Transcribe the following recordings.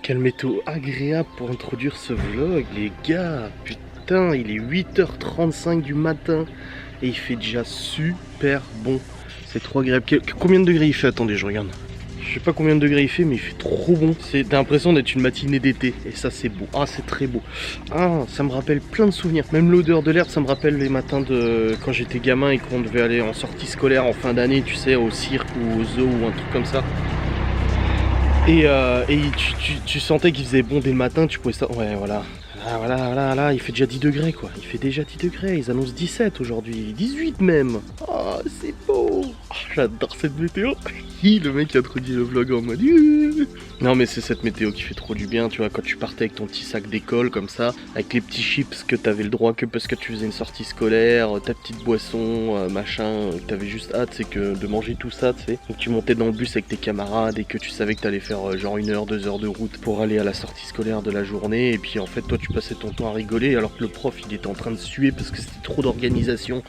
Quelle météo agréable pour introduire ce vlog, les gars. Putain, il est 8h35 du matin et il fait déjà super bon. C'est trop agréable. Combien de degrés il fait? Attendez, je regarde. Je sais pas combien de degrés il fait, mais il fait trop bon. T'as l'impression d'être une matinée d'été. Et ça, c'est beau. Ah, c'est très beau. Ah, ça me rappelle plein de souvenirs. Même l'odeur de l'air, ça me rappelle les matins de quand j'étais gamin et qu'on devait aller en sortie scolaire en fin d'année, tu sais, au cirque ou au zoo ou un truc comme ça. Et tu sentais qu'il faisait bon dès le matin, tu pouvais ça. Ouais, voilà. Là, il fait déjà 10 degrés quoi. Il fait déjà 10 degrés. Ils annoncent 17 aujourd'hui, 18 même. Oh, c'est beau. Oh, j'adore cette météo. Le mec qui a introduit le vlog en mode. Non, mais c'est cette météo qui fait trop du bien, tu vois. Quand tu partais avec ton petit sac d'école comme ça, avec les petits chips que t'avais le droit que parce que tu faisais une sortie scolaire, ta petite boisson, machin, que t'avais juste hâte, c'est que de manger tout ça, tu sais. Donc tu montais dans le bus avec tes camarades et que tu savais que t'allais faire genre 1 heure, 2 heures de route pour aller à la sortie scolaire de la journée. Et puis en fait, toi, tu passais ton temps à rigoler alors que le prof, il était en train de suer parce que c'était trop d'organisation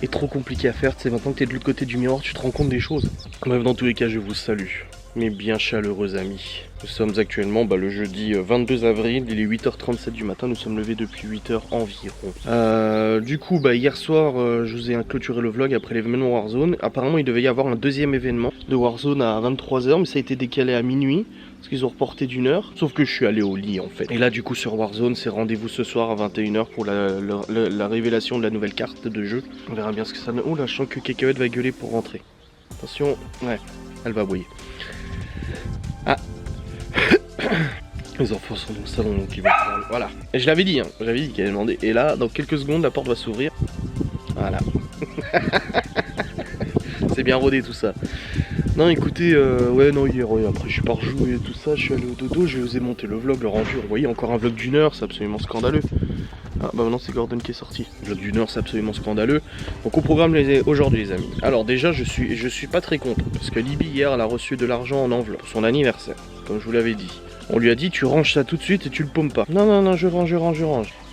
et trop compliqué à faire. Tu sais, maintenant que t'es de l'autre côté du miroir, tu te rends compte des choses. Bref, dans tous les cas, je vous salue. Mes bien chaleureux amis. Nous sommes actuellement le jeudi 22 avril, il est 8h37 du matin, nous sommes levés depuis 8h environ. Du coup, hier soir, je vous ai clôturé le vlog après l'événement Warzone. Apparemment, il devait y avoir un deuxième événement de Warzone à 23h, mais ça a été décalé à minuit, parce qu'ils ont reporté d'1 heure. Sauf que je suis allé au lit, en fait. Et là, du coup, sur Warzone, c'est rendez-vous ce soir à 21h pour la révélation de la nouvelle carte de jeu. On verra bien ce que ça donne. Oh là, je sens que Cacahuète va gueuler pour rentrer. Attention, ouais, elle va aboyer. Ah. Les enfants sont dans le salon donc ils vont pouvoir... Voilà. Et je l'avais dit, j'avais dit qu'elle allait demander. Et là, dans quelques secondes, la porte va s'ouvrir. Voilà. C'est bien rodé tout ça. Non, écoutez, ouais, non, hier, ouais, après je suis pas rejoué et tout ça, je suis allé au dodo, je vous ai monté le vlog, le rendu. Vous voyez, encore un vlog d'1 heure, c'est absolument scandaleux. Ah, maintenant c'est Gordon qui est sorti. Le vlog d'1 heure, c'est absolument scandaleux. Donc, au programme aujourd'hui, les amis. Alors, déjà, je suis pas très content parce que Libby, hier, elle a reçu de l'argent en enveloppe pour son anniversaire, comme je vous l'avais dit. On lui a dit, tu ranges ça tout de suite et tu le paumes pas. Non, je range.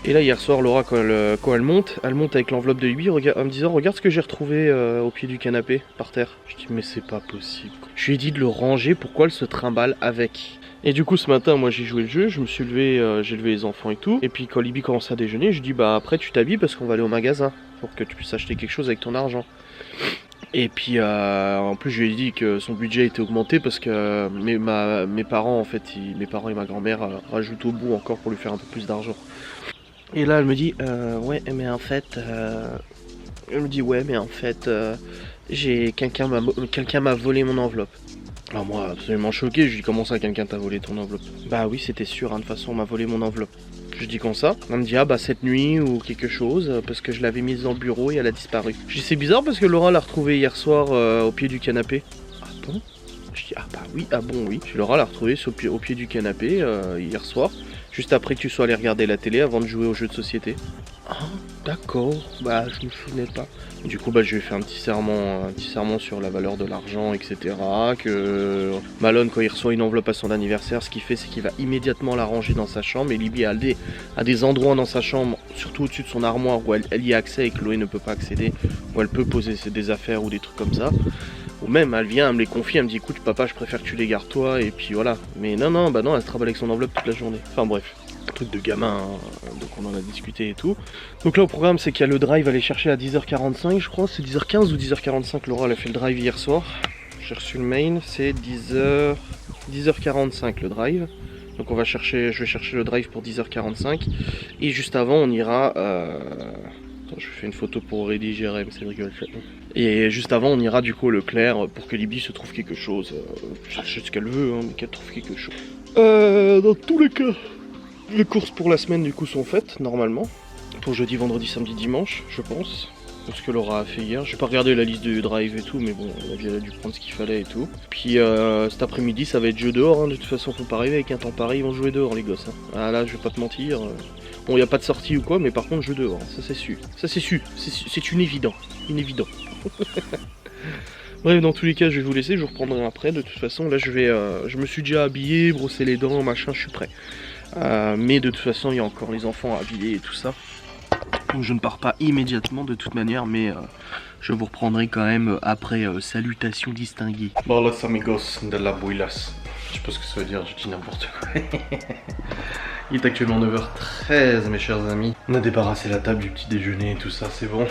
Et là, hier soir, Laura, quand elle monte avec l'enveloppe de Libby, en me disant, regarde ce que j'ai retrouvé au pied du canapé, par terre. Je dis, mais c'est pas possible. Je lui ai dit de le ranger, pourquoi elle se trimballe avec? Et du coup, ce matin, moi, j'ai joué le jeu, je me suis levé, j'ai levé les enfants et tout. Et puis, quand Libby commence à déjeuner, je dis, après, tu t'habilles parce qu'on va aller au magasin, pour que tu puisses acheter quelque chose avec ton argent. Et puis en plus je lui ai dit que son budget était augmenté parce que mes parents en fait, mes parents et ma grand-mère rajoutent au bout encore pour lui faire un peu plus d'argent. Et là elle me dit ouais mais en fait quelqu'un m'a volé mon enveloppe. Alors moi absolument choqué, je lui dis comment ça quelqu'un t'a volé ton enveloppe? Bah oui c'était sûr, de toute façon on m'a volé mon enveloppe. Je dis comme ça, on me dit cette nuit ou quelque chose parce que je l'avais mise dans le bureau et elle a disparu. Je dis c'est bizarre parce que Laura l'a retrouvée hier soir au pied du canapé. Ah bon? Je dis oui. Laura l'a retrouvée au pied du canapé hier soir, juste après que tu sois allé regarder la télé avant de jouer aux jeux de société. Ah d'accord, je me souvenais pas. Du coup je lui ai fait un petit serment sur la valeur de l'argent, etc. Que Malone quand il reçoit une enveloppe à son anniversaire, ce qu'il fait c'est qu'il va immédiatement la ranger dans sa chambre. Et Libby a des endroits dans sa chambre, surtout au-dessus de son armoire où elle y a accès et que Chloé ne peut pas accéder, où elle peut poser des affaires ou des trucs comme ça. Ou même elle vient, elle me les confie, elle me dit écoute papa je préfère que tu les gardes toi et puis voilà. Mais non, elle se travaille avec son enveloppe toute la journée. Enfin bref. Truc de gamin, donc on en a discuté et tout. Donc là au programme c'est qu'il y a le drive à aller chercher à 10h45 je crois, c'est 10h15 ou 10h45, Laura elle a fait le drive hier soir. J'ai reçu le mail, c'est 10h45 le drive. Donc je vais chercher le drive pour 10h45. Et juste avant on ira... Attends, je fais une photo pour rédiger, c'est rigolo. Et juste avant on ira du coup au Leclerc pour que Libby se trouve quelque chose. Chercher ce qu'elle veut, mais qu'elle trouve quelque chose. Dans tous les cas... Les courses pour la semaine du coup sont faites normalement. Pour jeudi, vendredi, samedi, dimanche, je pense. Ce que Laura a fait hier. J'ai pas regardé la liste du drive et tout, mais bon, elle a dû prendre ce qu'il fallait et tout. Puis cet après-midi, ça va être jeu dehors. De toute façon, faut pas arriver avec un temps pareil, ils vont jouer dehors les gosses. Ah là, je vais pas te mentir. Bon, y a pas de sortie ou quoi, mais par contre, jeu dehors. Ça c'est su. C'est une évident. Bref, dans tous les cas, je vais vous laisser. Je vous reprendrai après. De toute façon, là, je me suis déjà habillé, brossé les dents, machin, je suis prêt. Mais de toute façon il y a encore les enfants à habiller et tout ça. Donc je ne pars pas immédiatement de toute manière, mais je vous reprendrai quand même après salutations distinguées. Bon los amigos de la builas. Je sais pas ce que ça veut dire, je dis n'importe quoi. Il est actuellement 9h13 mes chers amis. On a débarrassé la table du petit déjeuner et tout ça, c'est bon.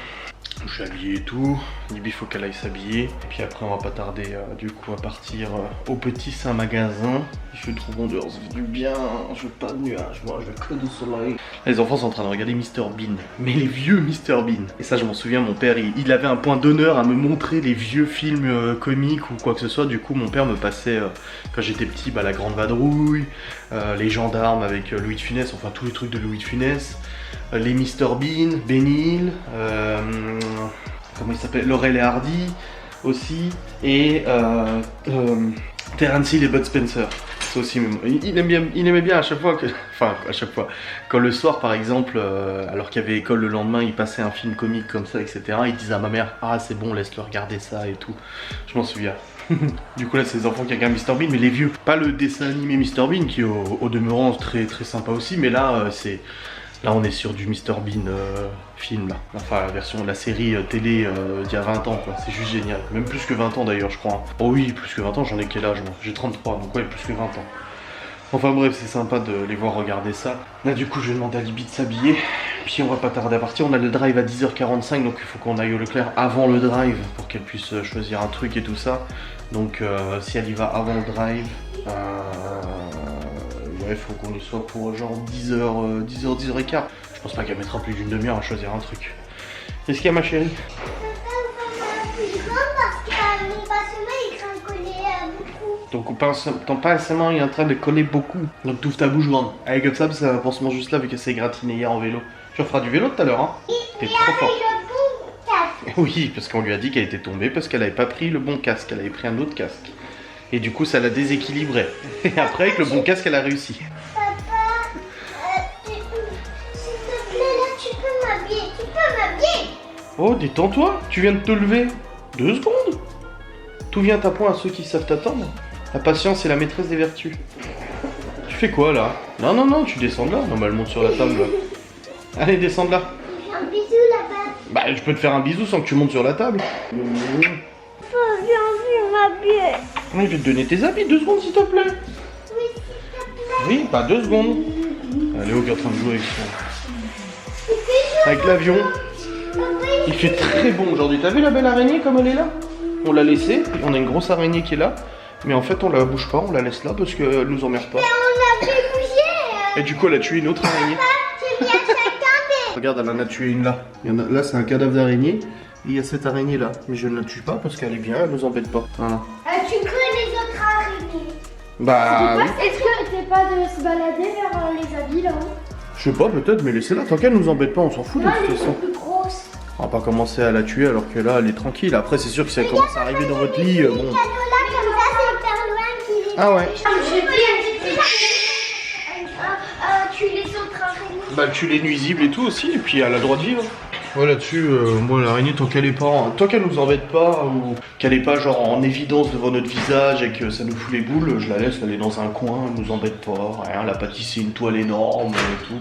Je suis habillé et tout. Libby faut qu'elle aille s'habiller. Et puis après on va pas tarder du coup à partir au petit Saint-Magasin. Il fait trop bon dehors, ça fait du bien. Je veux pas de nuages, moi je veux que du soleil. Les enfants sont en train de regarder Mr Bean. Mais les vieux Mr Bean. Et ça je m'en souviens, mon père il avait un point d'honneur à me montrer les vieux films comiques ou quoi que ce soit. Du coup mon père me passait quand j'étais petit La Grande Vadrouille, les gendarmes avec Louis de Funès, enfin tous les trucs de Louis de Funès. Les Mr Bean, Benny Hill, comment il s'appelle, Laurel et Hardy aussi, et Terence Hill et Bud Spencer. Ça aussi, il aimait bien à chaque fois quand le soir par exemple, alors qu'il y avait école le lendemain, il passait un film comique comme ça, etc. Il disait à ma mère, ah c'est bon, laisse-le regarder ça et tout. Je m'en souviens. Du coup là c'est les enfants qui regardent Mr Bean, mais les vieux. Pas le dessin animé Mr Bean qui est au demeurant très très sympa aussi, mais là là on est sur du Mr Bean film là. Enfin la version de la série télé d'il y a 20 ans quoi, c'est juste génial. Même plus que 20 ans d'ailleurs je crois. Oh oui, plus que 20 ans, j'en ai quel âge moi? J'ai 33, donc ouais, plus que 20 ans. Enfin bref, c'est sympa de les voir regarder ça. Là du coup je vais demander à Libby de s'habiller. Puis on va pas tarder à partir, on a le drive à 10h45, donc il faut qu'on aille au Leclerc avant le drive pour qu'elle puisse choisir un truc et tout ça. Donc si elle y va avant le drive, ouais, faut qu'on y soit pour genre 10h, 10h15. Je pense pas qu'elle mettra plus d'une demi-heure à choisir un truc. Qu'est-ce qu'il y a ma chérie? Ton pincement est en train de coller beaucoup. Donc t'ouvres ta bouche grande. Allez comme ça va pour se manger juste là vu qu'elle s'est gratinée hier en vélo. Tu referas du vélo tout à l'heure hein? T'es trop fort. Oui, parce qu'on lui a dit qu'elle était tombée parce qu'elle avait pas pris le bon casque, elle avait pris un autre casque. Et du coup ça l'a déséquilibré. Et après avec le bon casque elle a réussi. Oh, détends-toi, tu viens de te lever. 2 secondes. Tout vient à point à ceux qui savent t'attendre. La patience est la maîtresse des vertus. Tu fais quoi là? Non, non, non, tu descends de là. Non, mais elle monte sur la table. Allez, descends de là. Un bisou là-bas. Bah, je peux te faire un bisou sans que tu montes sur la table. J'ai envie de m'habiller. Je vais te donner tes habits, 2 secondes s'il te plaît. Oui, s'il te plaît. Oui, bah 2 secondes. Léo qui est en train de jouer avec l'avion. Il fait très bon aujourd'hui. T'as vu la belle araignée comme elle est là? On l'a laissée, on a une grosse araignée qui est là. Mais en fait on la bouge pas, on la laisse là parce qu'elle nous emmerde pas. Mais on a fait bouger. Et du coup elle a tué une autre araignée. J'ai mis à chacun. Regarde, elle en a tué une là. Là c'est un cadavre d'araignée. Et il y a cette araignée là. Mais je ne la tue pas parce qu'elle est bien, elle nous embête pas. Voilà. Tu connais les autres araignées? Bah oui. Est-ce que t'arrêtais pas de se balader vers les habits là-haut? Je sais pas, peut-être, mais laissez-la. Tant qu'elle nous embête pas, on s'en fout de Non, toute elle est façon. plus grosse. On va pas commencer à la tuer alors que là elle est tranquille. Après c'est sûr que si elle commence à arriver dans votre lit, bon. Là, comme ça, c'est le Père Noël qui les... Ah ouais. Tu les autres araignées. Bah elle tue les nuisibles et tout aussi, et puis elle a le droit de vivre. Ouais là-dessus, moi l'araignée tant qu'elle est pas, tant qu'elle nous embête pas ou qu'elle est pas genre en évidence devant notre visage et que ça nous fout les boules, je la laisse aller dans un coin, elle nous embête pas, rien, elle a pas tissé une toile énorme et tout.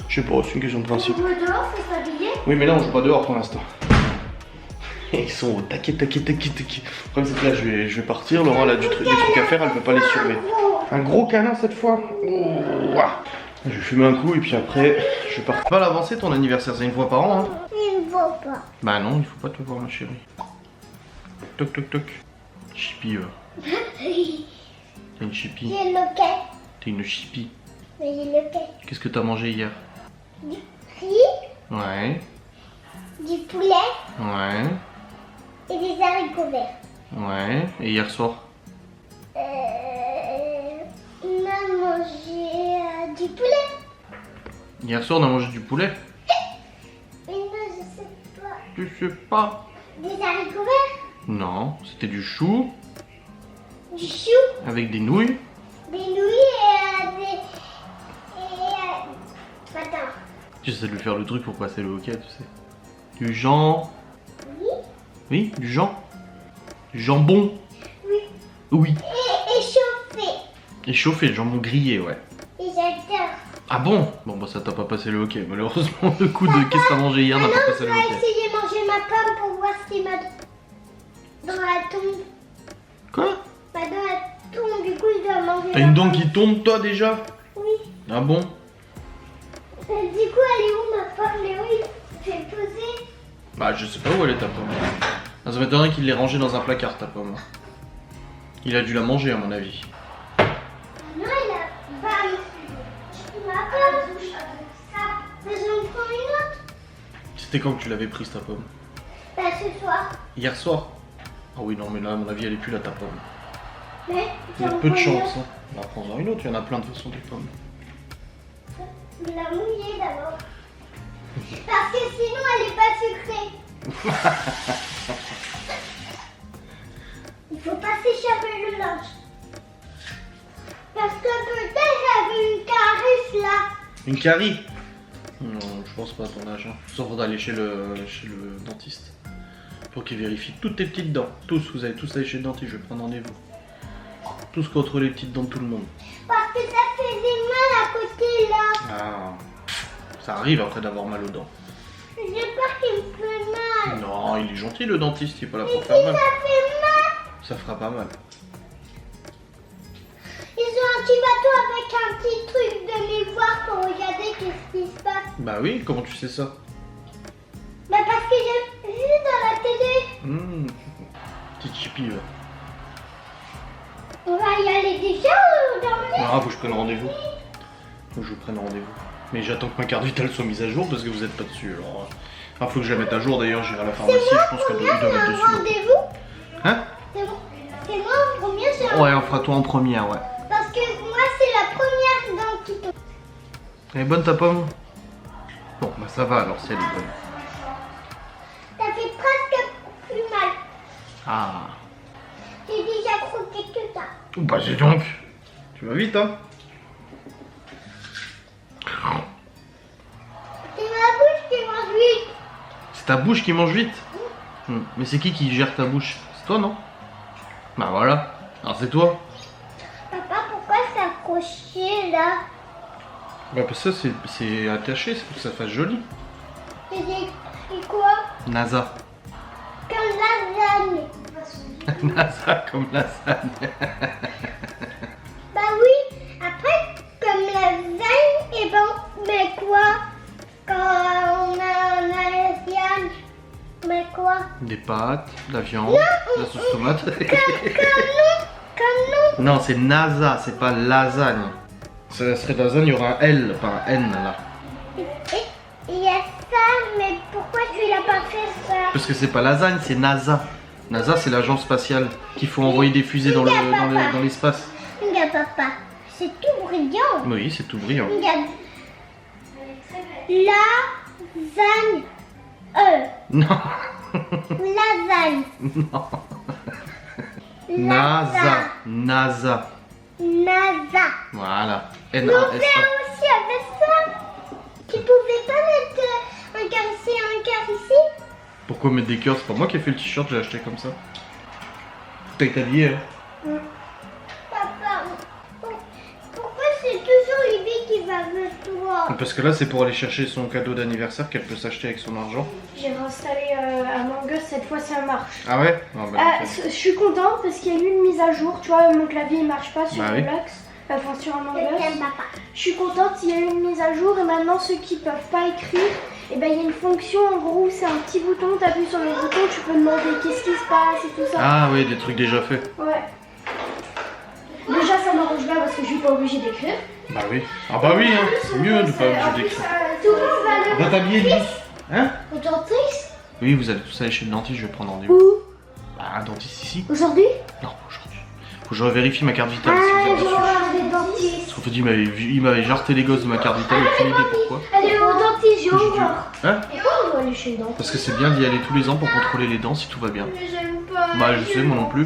Je sais pas, c'est une question de principe. On joue dehors, faut s'habiller. Oui mais là on joue pas dehors pour l'instant. Ils sont au taquet. Le problème c'est que là je vais partir, Laura elle a des trucs à faire, elle peut pas les surveiller. Un gros câlin cette fois. Ouah. Je vais fumer un coup et puis après je vais partir. Pas l'avancer ton anniversaire, c'est une fois par an hein. Il ne vaut pas. Bah non, il faut pas te voir ma chérie. Toc toc toc. Chippie T'es une chippie. J'ai lequel? T'es une chippie. Mais j'ai lequel? Qu'est-ce que t'as mangé hier? Du riz, Ouais. du poulet Ouais. et des haricots verts. Ouais. Et hier soir? On a mangé du poulet. Hier soir on a mangé du poulet? Mais non, je sais pas. Tu sais pas. Des haricots verts, Non, c'était du chou du chou, avec des nouilles. des nouilles attends. Tu sais de lui faire le truc pour passer le hockey, tu sais. Du jambon. Oui. Oui, du jambon. Du jambon. Oui. Oui. Et chauffé. Et chauffé, le jambon grillé, ouais. Et j'adore. Ah bon? Bon bah ça t'a pas passé le hockey. Malheureusement le coup de qu'est-ce que t'as mangé hier n'a pas passé Je le vais hockey. essayer de manger ma pomme pour voir ce qu'il m'a dans la tombe. Quoi? Pas dans la tombe, du coup je dois manger. T'as une dent qui tombe toi déjà? Oui. Ah bon? Du coup, elle est où ma pomme? Mais oui, je vais poser. Bah je sais pas où elle est ta pomme. Ah, ça m'étonnerait qu'il l'ait rangée dans un placard ta pomme. Il a dû la manger à mon avis. Non, il a pas. Ma pomme. Ça. Mais j'en prends une autre. C'était quand que tu l'avais prise ta pomme? Bah, ce soir. Hier soir? Ah oui non mais là à mon avis elle est plus là ta pomme. Mais Il y a j'en peu de prends une chance. autre. Hein. On va prendre une autre, il y en a plein de façons des pommes. Je la mouiller d'abord. Parce que sinon, elle est pas sucrée. Il faut pas s'échapper le linge. Parce que peut-être j'avais une caresse là. Une carie? Non, je pense pas à ton âge. Hein. Sauf faudra aller chez le dentiste. Pour qu'il vérifie toutes tes petites dents. Tous, vous allez tous aller chez le dentiste, je vais prendre rendez-vous. Tous contre les petites dents de tout le monde. Parce que ça faisait mal à côté là. Ah, ça arrive après d'avoir mal aux dents. J'ai peur qu'il me fait mal. Non, il est gentil le dentiste, il est pas là Et pour si faire mal. ça fait mal, Ça fera pas mal. ils ont un petit bateau avec un petit truc de miroir pour regarder qu'est-ce qui se passe. Bah oui, comment tu sais ça? Bah parce que j'ai vu dans la télé. Petite chippie, va. On va y aller déjà dormir. Ah, faut que je prenne rendez-vous. Faut que je prenne rendez-vous. Mais j'attends que ma carte vitale soit mise à jour parce que vous êtes pas dessus. Alors, faut que je la mette à jour d'ailleurs, j'irai à la pharmacie, je pense qu'elle doit J'ai mettre un dessus. rendez-vous. Hein? C'est moi en premier, j'ai un... Ouais, on fera toi en première, ouais. Parce que moi c'est la première dent qui tombe. Elle est bonne ta pomme? Bon, bah ça va alors si elle est bonne. Ça fait presque plus mal. Ah. J'ai déjà croqué que ça. Bah dis donc. Tu vas vite, hein? C'est ma bouche qui mange vite. C'est ta bouche qui mange vite? Mais c'est qui gère ta bouche? C'est toi, non? Bah voilà. Alors c'est toi. Papa, pourquoi c'est accroché là? Bah parce que ça c'est attaché, c'est pour que ça fasse joli. C'est écrit quoi? NASA. Comme lasagne. NASA comme lasagne. Bah oui, après, comme lasagne, et ben, mais quoi? Quand on a un lasagne, mais quoi? Des pâtes, de la viande, de la sauce tomate. Comme Non, c'est NASA, c'est pas lasagne. Ça serait lasagne, il y aura un L, pas un N là. nous. Et il y a ça, mais pourquoi tu l'as pas fait ça? Parce que c'est pas lasagne, c'est NASA. NASA, c'est l'agence spatiale qu'il faut envoyer des fusées dans l'espace. Regarde papa, c'est tout brillant. Oui, c'est tout brillant. Regarde. Lasagne. Non. Lasagne. Non. NASA. NASA. NASA. Voilà. Mon N-A-S-A. père aussi avait ça. Tu pouvais pas mettre un cœur ici, un cœur ici? Pourquoi mettre des cœurs? C'est pas moi qui ai fait le t-shirt, j'ai acheté comme ça. T'as été habillé, hein? Papa, pourquoi c'est toujours Libby qui va avec toi? Parce que là, c'est pour aller chercher son cadeau d'anniversaire qu'elle peut s'acheter avec son argent. J'ai réinstallé Among Us, cette fois ça marche. Ah ouais? Ah bah, nickel. Je suis contente parce qu'il y a eu une mise à jour, tu vois, mon clavier il marche pas sur Bah oui. Roblox, enfin sur Among Je t'aime Us. papa. Je suis contente, il y a eu une mise à jour et maintenant ceux qui peuvent pas écrire, et ben il y a une fonction en gros, c'est un petit bouton, t'appuies sur le bouton, tu peux demander qu'est-ce qui se passe et tout ça. Ah oui, des trucs déjà faits. Ouais. Déjà ça m'arrange bien parce que je suis pas obligée d'écrire. Bah oui. Ah bah oui, hein. C'est mieux de pas obligé d'écrire. Tout le monde va Va t'habiller, Lily. Hein? au dentiste? Oui, vous allez tous aller chez le dentiste, je vais prendre rendez-vous. Où? Bah, un dentiste ici? Aujourd'hui? Non, aujourd'hui. Faut que je vérifie ma carte vitale. Ah, si vous avez je vais reçu. voir des dentistes. Parce qu'en fait, il m'avait jarté les gosses de ma carte vitale, aucune idée pourquoi. Allez au dentiste, j'ai horreur. Hein? Et quand on doit aller chez le dentiste? Parce que c'est bien d'y aller tous les ans pour contrôler les dents si tout va bien. Mais j'aime pas. Bah, je sais, moi non plus.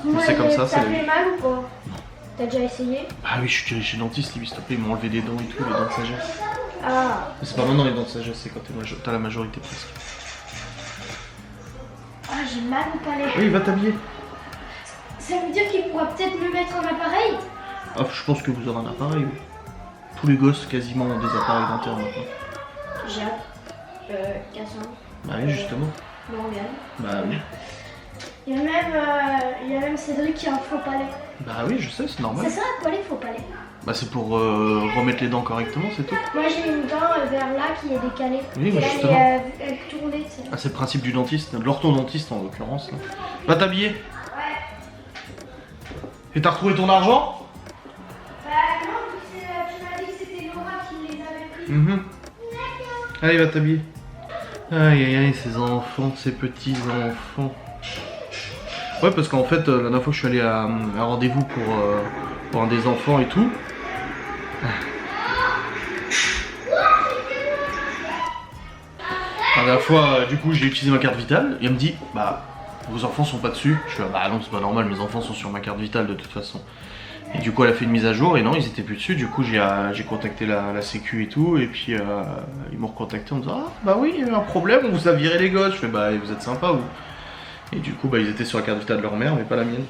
Mais c'est comme ça, c'est la Ça vie. fait mal ou pas? T'as déjà essayé? Ah oui, je suis allé chez le dentiste, s'il te plaît, ils m'ont enlevé des dents et tout, les dents de sagesse. Ah. Mais c'est pas maintenant les dents de sagesse, c'est quand t'as la majorité presque. Ah, j'ai mal au palais. Oui, va t'habiller. Ça veut dire qu'il pourra peut-être me mettre un appareil? Ah, je pense que vous aurez un appareil, oui. Tous les gosses quasiment ont des appareils dentaires maintenant. Jacques, Cassandre, Bah oui, justement. Morgane. Bah oui. Il y a même Cédric qui a un faux palais. Bah oui, je sais, c'est normal. Ça sert à quoi les faux palais? Bah c'est pour remettre les dents correctement, c'est tout. Moi j'ai une dent vers là qui est décalée. Oui, mais Et là, justement. elle est tournée, tu sais. Ah, c'est le principe du dentiste, de l'orthodontiste en l'occurrence. Là. Va t'habiller. Ouais. Et t'as retrouvé ton argent? Bah non, tu m'as dit que c'était Laura qui les avait pris. Mhm. Allez, va t'habiller. Aïe aïe aïe, ces enfants, ces petits enfants. Ouais, parce qu'en fait, la dernière fois que je suis allé à un rendez-vous pour un des enfants et tout. La dernière fois, du coup, j'ai utilisé ma carte vitale et elle me dit, bah, vos enfants sont pas dessus. Je suis là, bah non, c'est pas normal, mes enfants sont sur ma carte vitale de toute façon. Et du coup, elle a fait une mise à jour et non, ils étaient plus dessus. Du coup, j'ai contacté la sécu et tout. Et puis, ils m'ont recontacté en me disant, ah, bah oui, il y a eu un problème, on vous a viré les gosses. Je fais, bah, vous êtes sympa, vous. Et du coup, bah, ils étaient sur la carte vitale de leur mère, mais pas la mienne.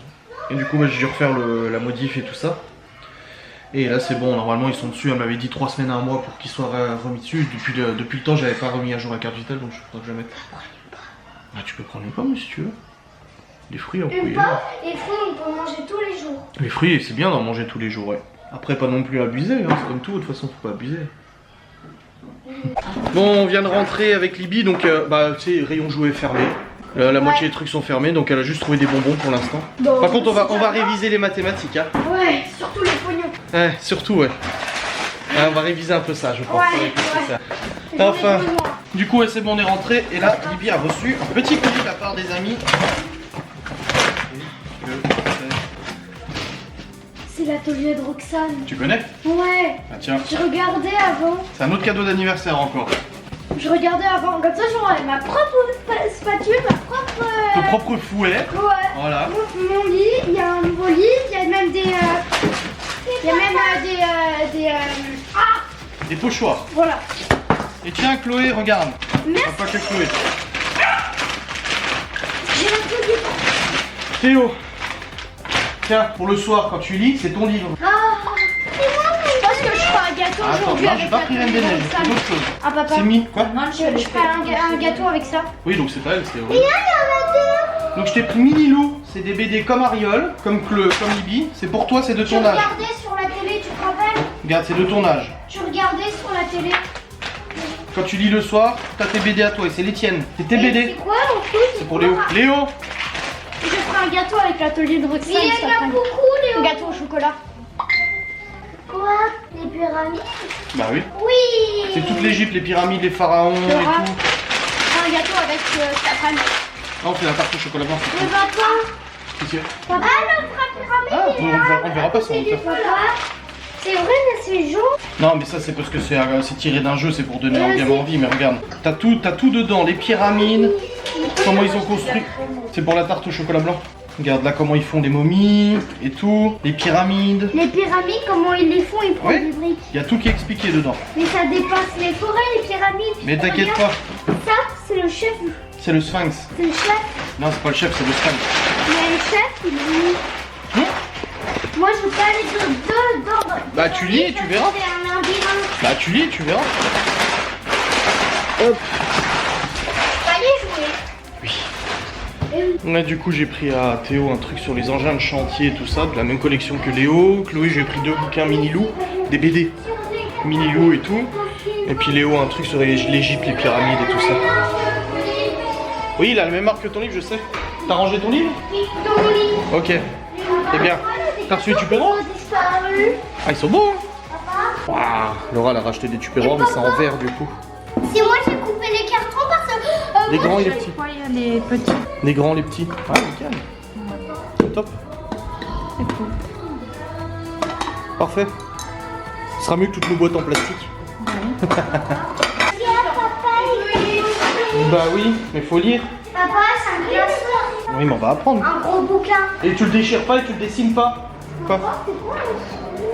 Et du coup, bah, j'ai dû refaire la modif et tout ça. Et là, c'est bon, normalement, ils sont dessus. Elle m'avait dit 3 semaines à un mois pour qu'ils soient remis dessus. Depuis le temps, j'avais pas remis à jour la carte vitale, donc je crois que je vais mettre. Bah, tu peux prendre une pomme si tu veux. Les fruits, on peut y Une aller. pomme, les fruits on peut manger tous les jours. Les fruits, c'est bien d'en manger tous les jours, ouais. Après, pas non plus abuser, hein. C'est comme tout, de toute façon, faut pas abuser. Bon, on vient de rentrer avec Libye, donc, bah, tu sais, rayon jouets fermé. La moitié des trucs sont fermés, donc elle a juste trouvé des bonbons pour l'instant. Bon, Par contre, on va réviser les mathématiques, hein. Ouais, surtout les pognons. Ouais, surtout, ouais. Ouais, on va réviser un peu ça, je pense. Ouais, ça va être ouais. ça. J'en ai Enfin, besoin. du coup, ouais, c'est bon, on est rentré. Et là, Libye a reçu un petit colis de la part des amis. C'est l'atelier de Roxane. Tu connais? Ouais, Ah tiens, je regardais avant. c'est un autre cadeau d'anniversaire encore. Je regardais avant, comme ça j'aurais ma propre spatule, ma propre... Ton propre fouet. Ouais. Voilà. Mon lit, il y a un nouveau lit, il y a même des... Il y a même Des pochoirs. Voilà. Et tiens, Chloé, regarde. Merci. Pas que Chloé. J'ai un peu du... Théo. Tiens, pour le soir, quand tu lis, c'est ton livre. Ah, parce que je ferai un gâteau Ah, attends, aujourd'hui non, avec j'ai pas pris Reine des Neiges, c'est Roxane. autre chose. Ah papa, C'est mis. Quoi? je ferai un gâteau avec ça. Oui, donc c'est pas elle, c'est vrai. Donc je t'ai pris Mini Lou. C'est des BD comme Ariol, comme Libye. C'est pour toi, c'est de Tu ton âge. regardais sur la télé, tu te rappelles? Regarde, c'est de ton âge. Tu regardais sur la télé. Quand tu lis le soir, t'as tes BD à toi et c'est les tiennes. C'est tes Et BD. c'est quoi en plus? C'est pour Léo. Léo. Je ferai un gâteau avec l'atelier de Roxane. Il y en a beaucoup, Léo. Un gâteau au chocolat. Quoi? Les pyramides? Bah oui. Oui. C'est toute l'Égypte, les pyramides, les pharaons et Laura. tout. Un gâteau avec Safran. Non, c'est la tarte au chocolat blanc. Le papa. Qu'est-ce qu'il y a? Ah, le bras pyramide. Ah, on verra pas ça. on C'est va du faire. papa. C'est vrai, mais c'est jaune. Non, mais ça c'est parce que c'est tiré d'un jeu, c'est pour donner un gamin envie. Mais regarde, t'as tout dedans, les pyramides, comment ils ont construit. C'est pour la tarte au chocolat blanc. Regarde là comment ils font les momies et tout, les pyramides. Les pyramides, comment ils les font? Ils prennent Oui. des briques. Il y a tout qui est expliqué dedans. Mais ça dépasse les forêts, les pyramides. Mais t'inquiète pas, Regarde, ça, c'est le chef. c'est le sphinx. C'est le chef. Non, c'est pas le chef, c'est le sphinx. Mais le chef, il est... Non. Moi, je veux pas aller dedans. Bah, tu lis et tu verras. C'est un labyrinthe. Bah tu lis, tu verras. Hop. Fallait jouer. Ouais, du coup j'ai pris à Théo un truc sur les engins de chantier et tout ça, de la même collection que Léo. Chloé j'ai pris 2 bouquins Mini Lou, des BD Mini Lou et tout. Et puis Léo un truc sur l'Égypte, les pyramides et tout ça. Oui, il a la même marque que ton livre, je sais. T'as rangé ton livre? Dans mon lit. Ok. C'est bien. T'as reçu les tupperwares? Disparu. Ah, ils sont beaux hein. Waouh. Laura elle a racheté des tupperwares mais c'est en verre du coup. C'est moi qui ai coupé les cartons parce que... Les moi, grands et les petits. Pourquoi il y a les petits? Les grands, les petits. Ah, nickel. Top. C'est cool. Parfait. Ce sera mieux que toutes nos boîtes en plastique. Papa, Bah oui, mais faut lire. Papa, c'est un classeur. Oui, mais on va apprendre. Un gros bouquin. Et tu le déchires pas et tu le dessines pas. Quoi?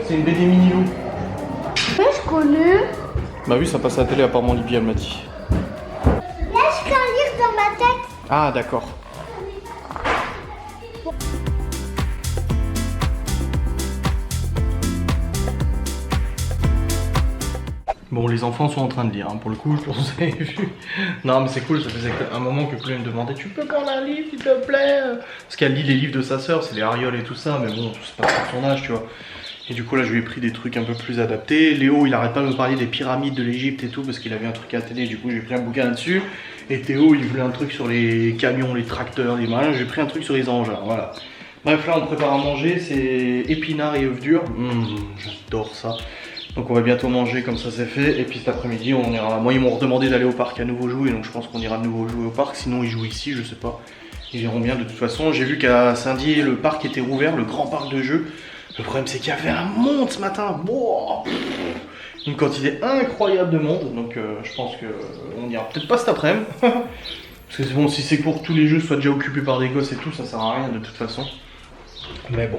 C'est une BD Mini Lou. Ouais, je connais. Bah oui, ça passe à la télé, apparemment Libye elle m'a dit. Là, je peux lire dans ma tête. Ah, d'accord. Bon, les enfants sont en train de lire, hein, pour le coup, je pense que vous avez vu. Non, mais c'est cool, ça faisait un moment que Chloé me demandait, tu peux prendre un livre, s'il te plaît? Parce qu'elle lit les livres de sa sœur, c'est les Ariol et tout ça, mais bon, c'est pas pour son âge, tu vois. Et du coup, là, je lui ai pris des trucs un peu plus adaptés. Léo, il arrête pas de me parler des pyramides de l'Égypte et tout, parce qu'il avait un truc à la télé, du coup, j'ai pris un bouquin là-dessus. Et Théo, il voulait un truc sur les camions, les tracteurs, les malins, j'ai pris un truc sur les engins, voilà. Bref, là, on prépare à manger, c'est épinards et œufs durs. J'adore ça. Donc on va bientôt manger, comme ça c'est fait. Et puis cet après-midi on ira. Moi ils m'ont redemandé d'aller au parc à nouveau jouer, donc je pense qu'on ira de nouveau jouer au parc. Sinon ils jouent ici, je sais pas. Ils verront bien de toute façon. J'ai vu qu'à Saint-Dié le parc était rouvert, le grand parc de jeux. Le problème c'est qu'il y avait un monde ce matin. Wow, une quantité incroyable de monde. Donc je pense qu'on ira peut-être pas cet après-midi. Parce que bon, si c'est pour que tous les jeux soient déjà occupés par des gosses et tout, ça sert à rien de toute façon. Mais bon.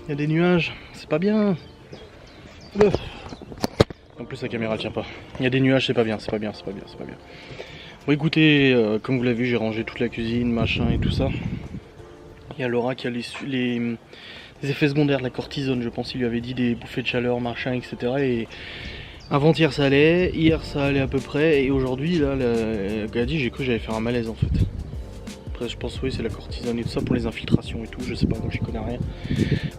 Il y a des nuages, c'est pas bien. En plus la caméra tient pas. Il y a des nuages, c'est pas bien, c'est pas bien, c'est pas bien, c'est pas bien. Bon écoutez, comme vous l'avez vu, j'ai rangé toute la cuisine, machin et tout ça. Il y a Laura qui a les effets secondaires, la cortisone, je pense, il lui avait dit des bouffées de chaleur, machin, etc. Et avant-hier ça allait, hier ça allait à peu près, et aujourd'hui là, elle a dit, j'ai cru que j'allais faire un malaise en fait. Après je pense oui c'est la cortisone et tout ça pour les infiltrations et tout, je sais pas, moi j'y connais rien.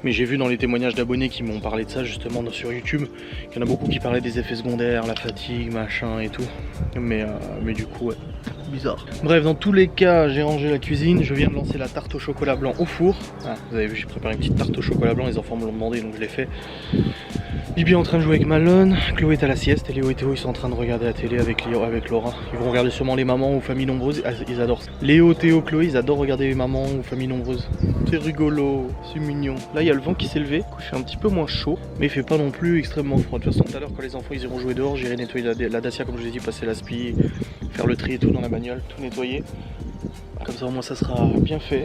Mais j'ai vu dans les témoignages d'abonnés qui m'ont parlé de ça justement sur YouTube, qu'il y en a beaucoup qui parlaient des effets secondaires, la fatigue, machin et tout. Mais du coup ouais, bizarre. Bref, dans tous les cas j'ai rangé la cuisine, je viens de lancer la tarte au chocolat blanc au four. Ah, vous avez vu, j'ai préparé une petite tarte au chocolat blanc, les enfants me l'ont demandé donc je l'ai fait. Bibi est en train de jouer avec Malone, Chloé est à la sieste et Léo et Théo ils sont en train de regarder la télé avec Laura. Ils vont regarder sûrement les mamans ou familles nombreuses, ils adorent ça. Léo, Théo, Chloé ils adorent regarder les mamans ou familles nombreuses. C'est rigolo, c'est mignon. Là il y a le vent qui s'est levé, il fait un petit peu moins chaud, mais il fait pas non plus extrêmement froid. De toute façon tout à l'heure quand les enfants ils iront jouer dehors, j'irai nettoyer la Dacia comme je vous ai dit, passer l'aspi, faire le tri et tout dans la bagnole, tout nettoyer. Comme ça au moins ça sera bien fait.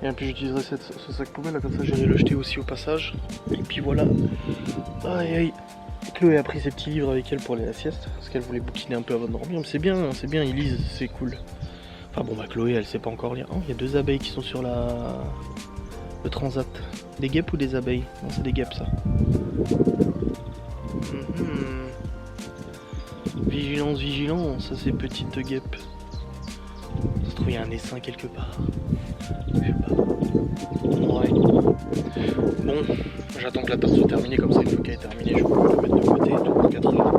Et puis j'utiliserai ce sac poubelle là, comme ça j'irai le jeter aussi au passage. Et puis voilà. Aïe aïe. Chloé a pris ses petits livres avec elle pour aller à la sieste, parce qu'elle voulait bouquiner un peu avant de dormir. Mais c'est bien, ils lisent, c'est cool. Enfin bon, bah Chloé, elle sait pas encore lire. Oh, il y a 2 abeilles qui sont sur le transat. Des guêpes ou des abeilles? Non, c'est des guêpes, ça. Vigilance, vigilance, ça c'est petite guêpe. Ça se trouve, il y a un essaim quelque part. Je sais pas. Ouais. Bon, j'attends que la tarte soit terminée, comme ça, une fois qu'elle est terminée, je peux la mettre de côté, tout pour 4 heures.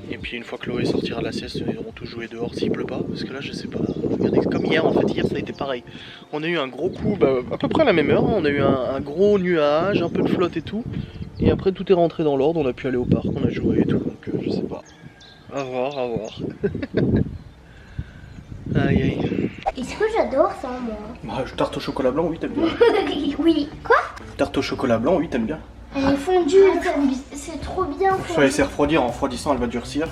Et puis, une fois que Chloé sortira de la sieste, ils auront tous joué dehors s'il pleut pas. Parce que là, je sais pas. Regardez, comme hier, en fait, hier ça a été pareil. On a eu un gros coup, bah, à peu près à la même heure. On a eu un gros nuage, un peu de flotte et tout. Et après, tout est rentré dans l'ordre. On a pu aller au parc, on a joué et tout. Donc, je sais pas. À voir, à voir. Aïe aïe. Est-ce que j'adore ça, moi? Bah, tarte au chocolat blanc, oui, t'aimes bien. Oui. Quoi? Tarte au chocolat blanc, oui, t'aimes bien. Elle est fondue, c'est trop bien. Il faut la laisser refroidir, en refroidissant, elle va durcir.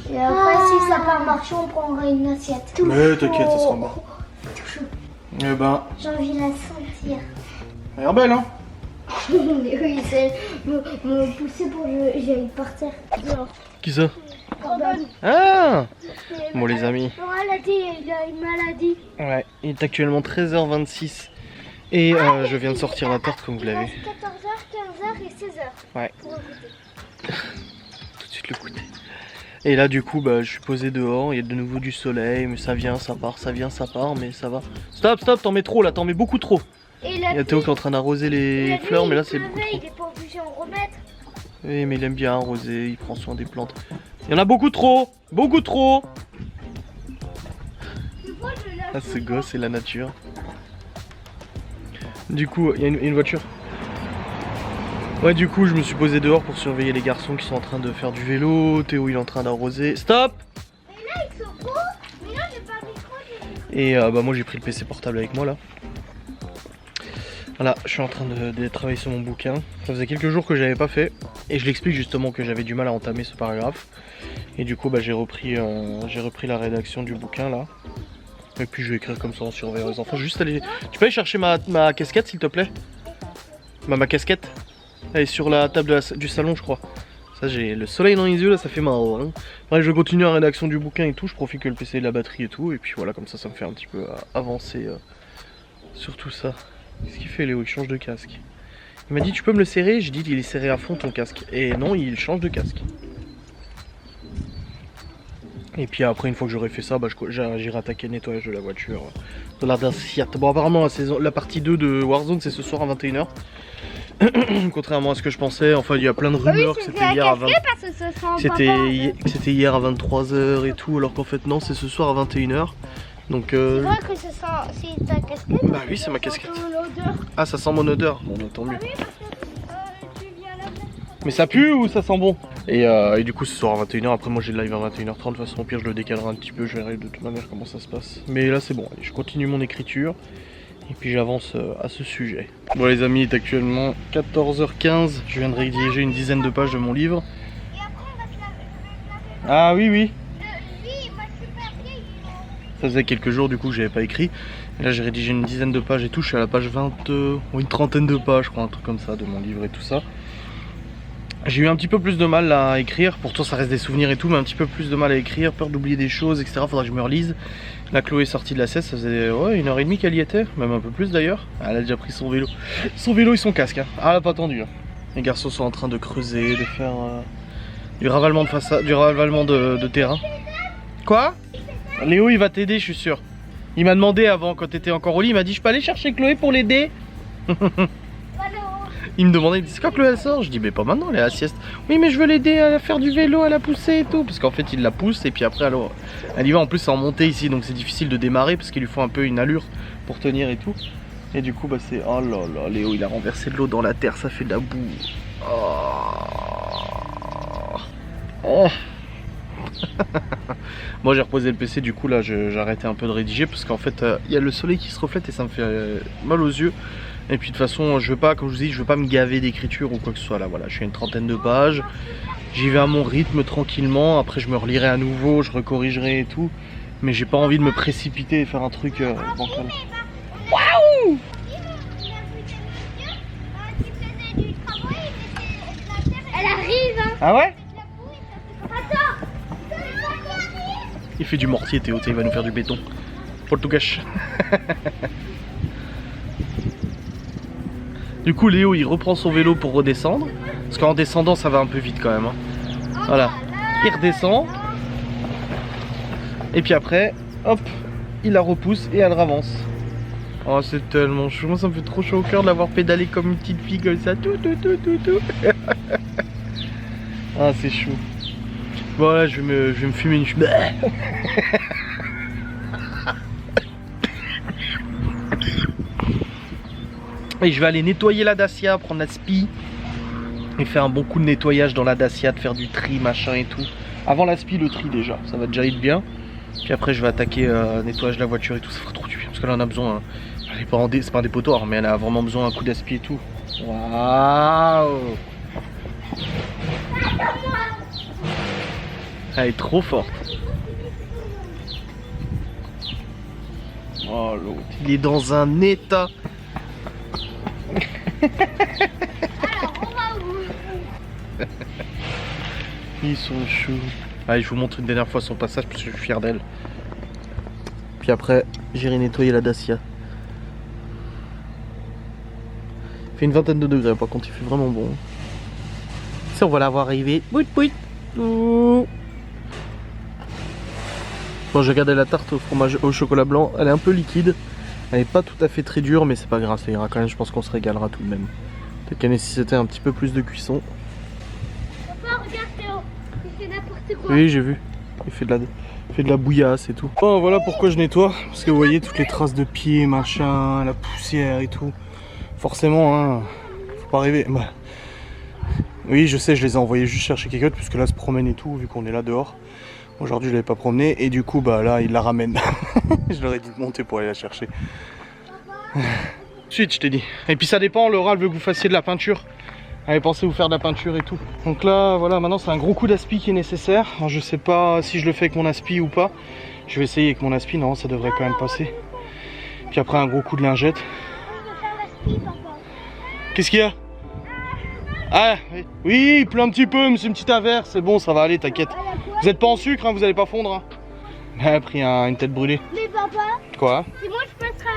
Et après, si ça part marcher, on prendra une assiette. Mais t'inquiète, ça sera bon. Eh ben, J'ai envie de la sentir. elle a l'air belle, hein. Oui, c'est me pousser pour que j'aille par terre. Qui ça? Ah! Bon, les amis. Elle a dit, il a une maladie. Ouais, il est actuellement 13h26. Et je viens de sortir la tarte, comme vous l'avez. 14h, 15h et 16h. Ouais. Pour goûter. Tout de suite le goûter. Et là, du coup, bah, je suis posé dehors. Il y a de nouveau du soleil, mais ça vient, ça part, ça vient, ça part, mais ça va. Stop, stop, t'en mets trop là, t'en mets beaucoup trop. Et Il y a Théo qui est en train d'arroser les fleurs, mais là, c'est beaucoup trop. Il est pas obligé d'en remettre. Oui, mais il aime bien arroser, il prend soin des plantes. Il y en a beaucoup trop! Beaucoup trop! Ah, ce gosse, c'est la nature. Du coup, il y a une voiture. Ouais, du coup, je me suis posé dehors pour surveiller les garçons qui sont en train de faire du vélo. Théo, il est en train d'arroser. Stop! Mais là, ils sont beaux. Mais là, j'ai pas le micro. Et bah, moi, j'ai pris le PC portable avec moi là. Voilà, je suis en train de travailler sur mon bouquin. Ça faisait quelques jours que j'avais pas fait. Et je l'explique justement que j'avais du mal à entamer ce paragraphe. Et du coup, bah, j'ai repris la rédaction du bouquin là. Et puis je vais écrire comme ça en surveillant les enfants. Juste aller. Tu peux aller chercher ma casquette s'il te plaît? Ma casquette. Elle est sur la table du salon, je crois. Ça, j'ai le soleil dans les yeux là, ça fait marrant. Hein. Ouais, je vais continuer la rédaction du bouquin et tout. Je profite que le PC ait de la batterie et tout. Et puis voilà, comme ça me fait un petit peu avancer sur tout ça. Qu'est-ce qu'il fait, Léo? Il change de casque. Il m'a dit, tu peux me le serrer? J'ai dit, il est serré à fond ton casque. Et non, il change de casque. Et puis après, une fois que j'aurai fait ça, bah, j'irai attaquer le nettoyage de la voiture, de la Dacia. Bon, apparemment, la partie 2 de Warzone, c'est ce soir à 21h. Contrairement à ce que je pensais, enfin, il y a plein de rumeurs que c'était hier à 20... C'était hier à 23h et tout, alors qu'en fait, non, c'est ce soir à 21h. Donc, C'est vrai que c'est ta casquette. bah oui, c'est ma casquette. Ah, ça sent mon odeur. Bon, bah, tant mieux. Oui, parce que tu viens la mettre. Mais ça pue ou ça sent bon? Et du coup ce soir à 21h, après moi j'ai le live à 21h30, de toute façon au pire je le décalerai un petit peu, je verrai de toute manière comment ça se passe. Mais là c'est bon, allez, je continue mon écriture et puis j'avance à ce sujet. Bon les amis, il est actuellement 14h15, je viens de rédiger une dizaine de pages de mon livre. Et après, on va se laver. Ah oui oui, Lui, il va super bien. ça faisait quelques jours du coup que j'avais pas écrit. Et là j'ai rédigé une dizaine de pages et tout, je suis à la page 20, ou une trentaine de pages je crois, un truc comme ça de mon livre et tout ça. J'ai eu un petit peu plus de mal à écrire, pourtant ça reste des souvenirs et tout, mais un petit peu plus de mal à écrire, peur d'oublier des choses, etc. Faudra que je me relise. La Chloé est sortie de la sieste, ça faisait 1h30 qu'elle y était, même un peu plus d'ailleurs. Elle a déjà pris son vélo. Son vélo et son casque, hein. Ah, elle a pas attendu. Hein. Les garçons sont en train de creuser, de faire du ravalement de façade, du ravalement de terrain. Quoi? Léo il va t'aider, je suis sûr. Il m'a demandé avant, quand t'étais encore au lit, il m'a dit je peux aller chercher Chloé pour l'aider. Il me demandait, il dit c'est quand Chloé elle sort? Je dis mais pas maintenant, elle est à la sieste. Oui mais je veux l'aider à faire du vélo, à la pousser et tout. Parce qu'en fait il la pousse et puis après alors, elle y va, en plus c'est en montée ici donc c'est difficile de démarrer parce qu'il lui faut un peu une allure pour tenir et tout. Et du coup bah c'est, oh là là, Léo il a renversé de l'eau dans la terre, ça fait de la boue. Oh. Moi j'ai reposé le PC, du coup là j'ai arrêté un peu de rédiger parce qu'en fait il y a le soleil qui se reflète et ça me fait mal aux yeux. Et puis de toute façon je veux pas, comme je vous dis, je veux pas me gaver d'écriture ou quoi que ce soit. Là voilà, je fais une trentaine de pages, j'y vais à mon rythme tranquillement, après je me relirai à nouveau, je recorrigerai et tout. Mais j'ai pas envie de me précipiter et faire un truc bancal. Waouh! Elle arrive, hein. Ah ouais? Il fait du mortier Théo, il va nous faire du béton. Pour le tout cache. Du coup Léo il reprend son vélo pour redescendre. Parce qu'en descendant ça va un peu vite quand même. Hein. Voilà. Il redescend. Et puis après, hop, il la repousse et elle avance. Oh c'est tellement chaud. Moi ça me fait trop chaud au cœur de l'avoir pédalé comme une petite fille comme ça. Tout. Ah c'est chaud. Voilà, je vais me fumer une chute. Et je vais aller nettoyer la Dacia, prendre la spi et faire un bon coup de nettoyage dans la Dacia, de faire du tri machin et tout. Avant la spi, le tri déjà, ça va déjà être bien. Puis après je vais attaquer nettoyage de la voiture et tout, ça fera trop du bien. Parce que là on a besoin, elle est pas en c'est pas un dépotoir, mais elle a vraiment besoin d'un coup d'aspi et tout. Waouh! Elle est trop forte. Oh l'autre, il est dans un état. Ils sont choux. Allez, je vous montre une dernière fois son passage parce que je suis fier d'elle. Puis après, j'irai nettoyer la Dacia. Il fait une vingtaine de degrés, par contre, il fait vraiment bon. Ça, on va la voir arriver. Bout. Bon, j'ai regardé la tarte au fromage au chocolat blanc. Elle est un peu liquide. Elle n'est pas tout à fait très dure, mais c'est pas grave, ça ira quand même. Je pense qu'on se régalera tout de même. Peut-être qu'elle nécessitait un petit peu plus de cuisson. Papa, regarde Théo, il fait n'importe quoi. Oui, j'ai vu. Il fait de la bouillasse et tout. Bon, voilà pourquoi je nettoie. Parce que vous voyez toutes les traces de pieds, machin, la poussière et tout. Forcément, hein, faut pas rêver. Bah. Oui, je sais, je les ai envoyés juste chercher quelqu'un d'autre, puisque là, se promène et tout, vu qu'on est là dehors. Aujourd'hui, je l'avais pas promené et du coup, bah là, il la ramène. Je leur ai dit de monter pour aller la chercher. Ensuite, je t'ai dit. Et puis ça dépend, Laura, elle veut que vous fassiez de la peinture. Elle avait pensé vous faire de la peinture et tout. Donc là, voilà, maintenant c'est un gros coup d'aspi qui est nécessaire. Alors, je sais pas si je le fais avec mon aspi ou pas. Je vais essayer avec mon aspi, non, ça devrait quand même passer. Puis après, un gros coup de lingette. Qu'est-ce qu'il y a? Ah, oui, il pleut un petit peu, mais c'est une petite averse. C'est bon, ça va aller, t'inquiète. Vous êtes pas en sucre, hein, vous allez pas fondre. Hein. Elle a pris une tête brûlée. Mais papa, Quoi? c'est moi je passerai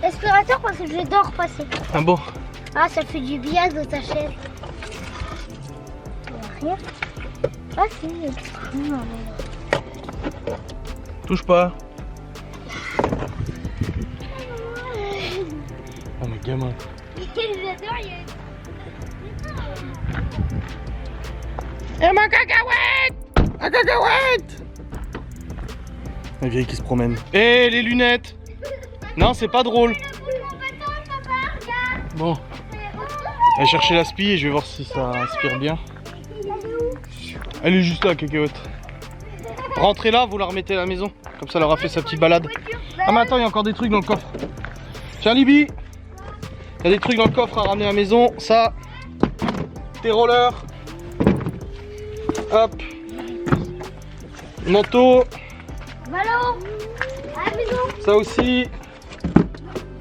l'aspirateur parce que je dors passer. Ah bon? Ah, ça fait du bien dans ta chaise. Rien. Ah si. Touche pas. Oh mais gamin. Et ma cacahuète! Ma cacahuète! La vieille qui se promène. Eh, les lunettes! Non, c'est pas drôle. Bon. Elle chercher l'aspi et je vais voir si ça aspire bien. Elle est juste là, cacahuète. Rentrez là, vous la remettez à la maison. Comme ça, elle aura fait sa petite balade. Ah, mais attends, il y a encore des trucs dans le coffre. Tiens, Libby! Il y a des trucs dans le coffre à ramener à la maison. Ça, tes rollers. Hop. Manteau. Ballon. À la maison. Ça aussi.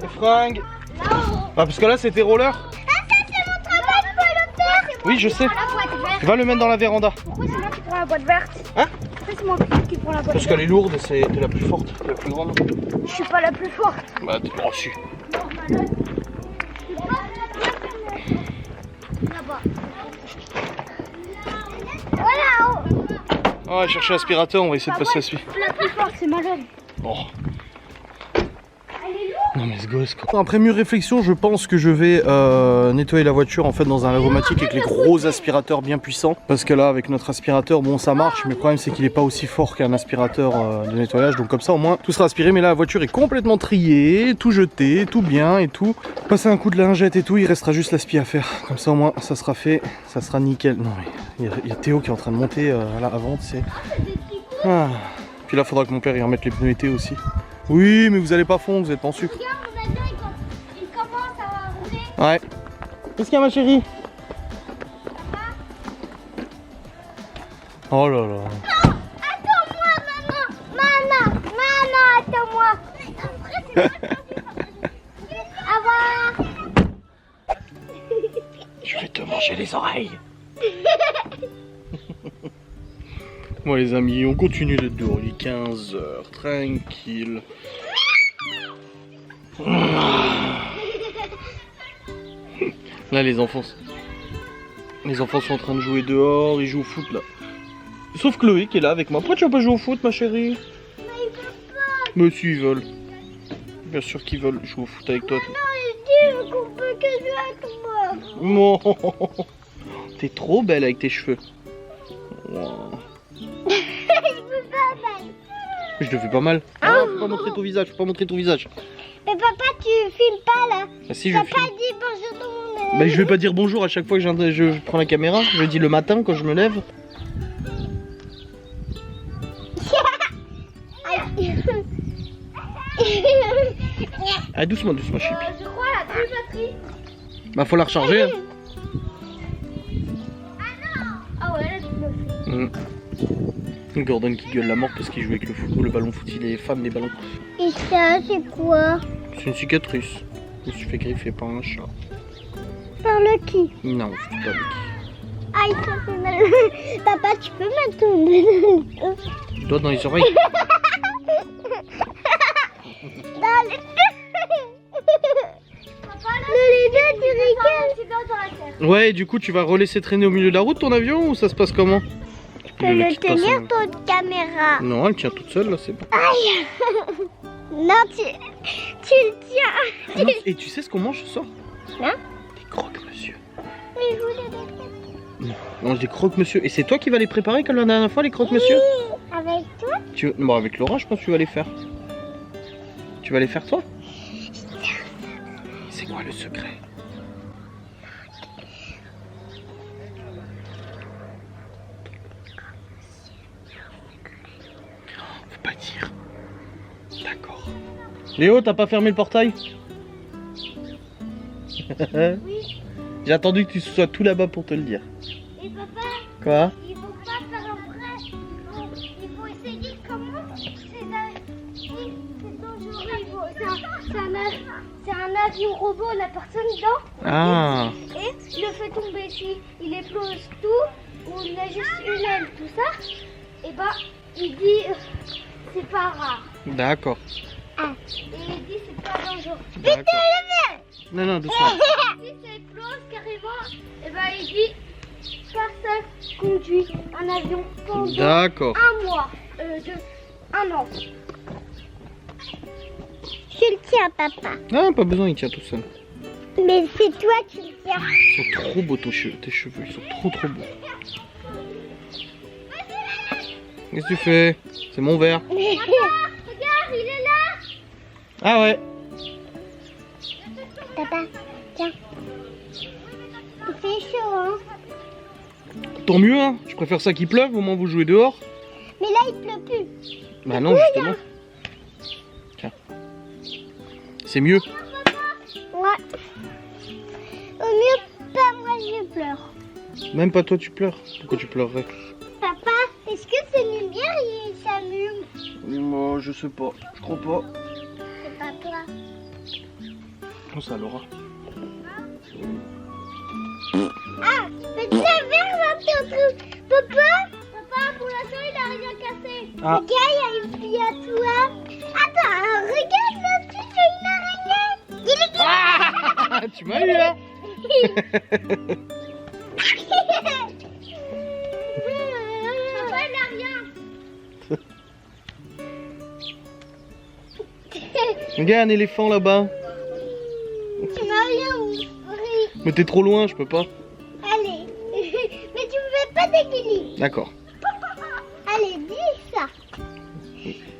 Les fringues. Là-haut. Ah, parce que là, c'est tes rollers. Ah, ça, c'est mon travail, je peux le faire. Oui, je sais. La boîte verte. Va le mettre dans la véranda. Pourquoi c'est moi qui prends la boîte verte? Hein? Pourquoi c'est moi qui prends la boîte Parce verte? qu'elle est lourde, t'es la plus forte, t'es la plus grande. Je suis pas la plus forte. Bah, t'es reçu. Là-bas. Voilà. On va chercher l'aspirateur, on va essayer de passer la suite. La plus forte, c'est ma jeune. Bon. Non mais ce gosse quoi. Après mûre réflexion, je pense que je vais nettoyer la voiture en fait dans un lavomatique avec les gros aspirateurs bien puissants. Parce que là avec notre aspirateur, bon ça marche, mais le problème c'est qu'il est pas aussi fort qu'un aspirateur de nettoyage. Donc comme ça au moins tout sera aspiré, mais là la voiture est complètement triée, tout jeté, tout bien et tout. Passer un coup de lingette et tout, il restera juste l'aspi à faire. Comme ça au moins ça sera fait, ça sera nickel. Non mais il y a Théo qui est en train de monter là avant, c'est... Ah. Puis là faudra que mon père y remette les pneus été aussi. Oui, mais vous allez pas fondre, vous êtes pas en sucre. Regarde, mon avion, il commence à rouler. Ouais. Qu'est-ce qu'il y a ma chérie? Oh là là. Attends-moi, maman. Maman, attends-moi. Au revoir. Je vais te manger les oreilles. Bon les amis, on continue d'être dehors, il est 15h, tranquille. Là les enfants sont en train de jouer dehors, ils jouent au foot là. Sauf Chloé qui est là avec moi. Pourquoi tu vas pas jouer au foot ma chérie? Mais si ils veulent. Bien sûr qu'ils veulent jouer au foot avec toi. Non, ils disent qu'on peut que jouer avec moi. Non. T'es trop belle avec tes cheveux. Wow. Je peux pas mal. Je te fais pas mal. Ah, faut pas montrer ton visage, faut pas montrer ton visage. Mais papa, tu filmes pas là. Ah si, je Papa filme. dit bonjour tout le monde. Bah, je vais pas dire bonjour à chaque fois que je prends la caméra. Je dis le matin quand je me lève. Ah, doucement, doucement, Chippy. Je crois la plus batterie. Bah, faut la recharger. Hein. Ah ouais, elle a plus batterie. Gordon qui gueule la mort parce qu'il joue avec le ballon foot. Il est fan des ballons. Et ça, c'est quoi? C'est une cicatrice. Je me suis fait griffer par un chat. Par le qui? Non, je dis pas avec. Aïe, ça fait mal. Papa, tu peux mettre ton doigt Toi dans les oreilles. dans les deux, tu rigoles. C'est bien dans la terre. Ouais, et du coup, tu vas relaisser traîner au milieu de la route ton avion ou ça se passe comment? Tu peux le tenir ton caméra. Non, elle tient toute seule là, c'est bon. Aïe. Non, tu le tiens. Ah non, et tu sais ce qu'on mange ce soir? Hein? Des croques, monsieur. Mais je voulais des Non, on mange des croques, monsieur. Et c'est toi qui vas les préparer comme la dernière fois, les croques, monsieur? avec toi? Bon, avec Laura, je pense que tu vas les faire. Tu vas les faire toi? C'est quoi le secret? Faut pas dire. D'accord. Léo, t'as pas fermé le portail? J'ai attendu que tu sois tout là-bas pour te le dire. Et papa, Quoi? il faut pas faire un vrai. Il faut essayer comment c'est dangereux. C'est un avion robot, la personne dedans. Ah, Et le fait tomber ici, il explose tout, ou il a juste une aile, tout ça. Et bah, il dit c'est pas rare. d'accord. Et il dit c'est pas dangereux. D'accord. Non, non, doucement. Si ça explose carrément, et bah il dit personne conduit un avion pendant D'accord. un mois, un an. Tu le tiens, papa. Ah, pas besoin, il tient tout seul. Mais c'est toi qui le tiens. Ils sont trop beaux tes cheveux, ils sont trop beaux. Qu'est-ce que tu fais? C'est mon verre. Regarde, il est là. Ah ouais. Papa, tiens. Il fait chaud, hein. Tant mieux, hein. Je préfère ça qu'il pleuve, au moins vous jouez dehors. Mais là, il pleut plus. Bah non, justement. Tiens. C'est mieux. Ouais. Au mieux, pas moi, je pleure. Même pas toi, tu pleures. Pourquoi tu pleurerais? Papa, est-ce que c'est lumière il s'allume? Moi, je sais pas. Je crois pas. C'est pas toi. Non, c'est à Laura. Ah, mais tu savais, on va faire tout. Papa, pour l'instant, il a rien cassé. Ah. Regarde, il y a une fille à toi. Attends, regarde là-dessus, c'est une araignée. Il est Ah, tu m'as eu là. Papa, il a rien. Regarde un éléphant là-bas. Tu m'as rien ouvert. Mais t'es trop loin, je peux pas. Allez. Mais tu me fais pas d'équilibre. D'accord. Allez, dis ça.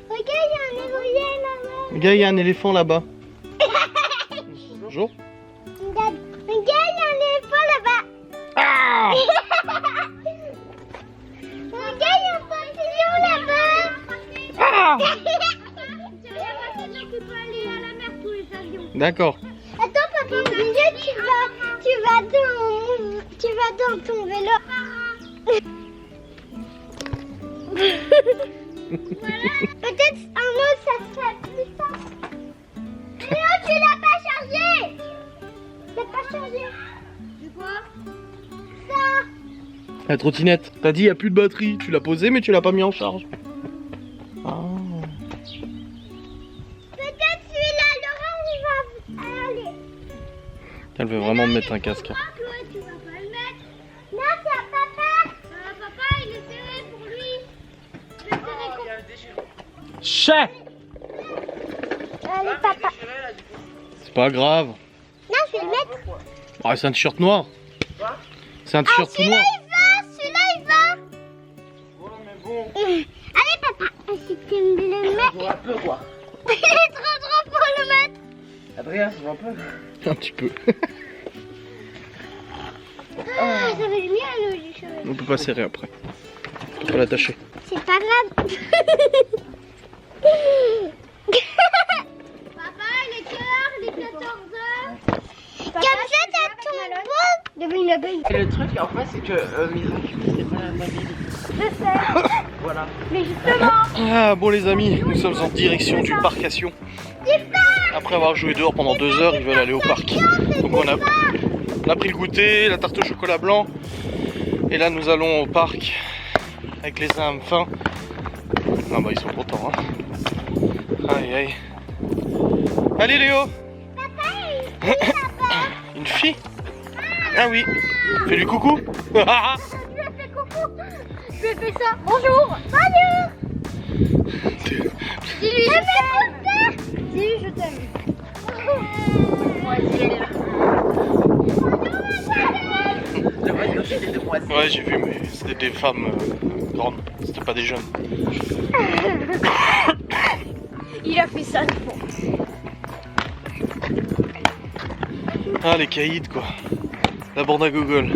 Regarde, il y a un éolienne là-bas. Regarde, il y a un éléphant là-bas. Bonjour. Regarde, il y a un éléphant là-bas. Ah. Regarde, il y a un papillon là-bas. Ah. Tu peux aller à la mer tous les avions. D'accord. Attends, papa, au milieu, tu vas dans ton vélo. Peut-être un autre, ça serait plus simple. Mais non, tu l'as pas chargé. T'as pas chargé. Tu vois? Ça. La trottinette. T'as dit il n'y a plus de batterie. Tu l'as posée mais tu l'as pas mis en charge. Ah. Peut-être celui-là, Laurent, il va aller. Elle veut vraiment me mettre un casque. Toi, tu vas pas le mettre. Non, c'est à papa. Papa, il est serré pour lui. Je vais serrer comme... Chat. Allez, papa. C'est pas grave. Non, je vais le mettre. Ah, c'est un t-shirt noir. C'est un t-shirt tout noir. Celui-là, il va. Allez, papa. Si tu me le mets. Un peu quoi. Il est trop gros pour le mettre. Adrien, ça va un peu. Un petit peu. Ah, ça fait bien le cheveu. On peut pas serrer après. On peut l'attacher. C'est pas grave. Papa, il est quelle heure? Il est 14h. Comme ça, t'as ton pot. Devine la baie. Et le truc en fait c'est que Miracle c'est pas la ville. Je sais. Voilà. Mais justement. Ah bon les amis, nous sommes en direction du parc à Sion. Après avoir joué dehors pendant 2 heures, ils veulent aller au parc. Donc on a pris le goûter, la tarte au chocolat blanc. Et là nous allons au parc avec les enfants. Ah bah ils sont contents hein. Aïe aïe. Allez Léo. Une fille? Ah oui. Fais-lui coucou. Je lui ai fait coucou. Je lui ai fait ça. Bonjour. Salut. Dis-lui je t'aime. Dis-lui je t'aime. La voiture c'était de moi. Ouais j'ai vu mais c'était des femmes grandes, c'était pas des jeunes. Il a fait ça. Ah les caïds quoi. La bande à Google.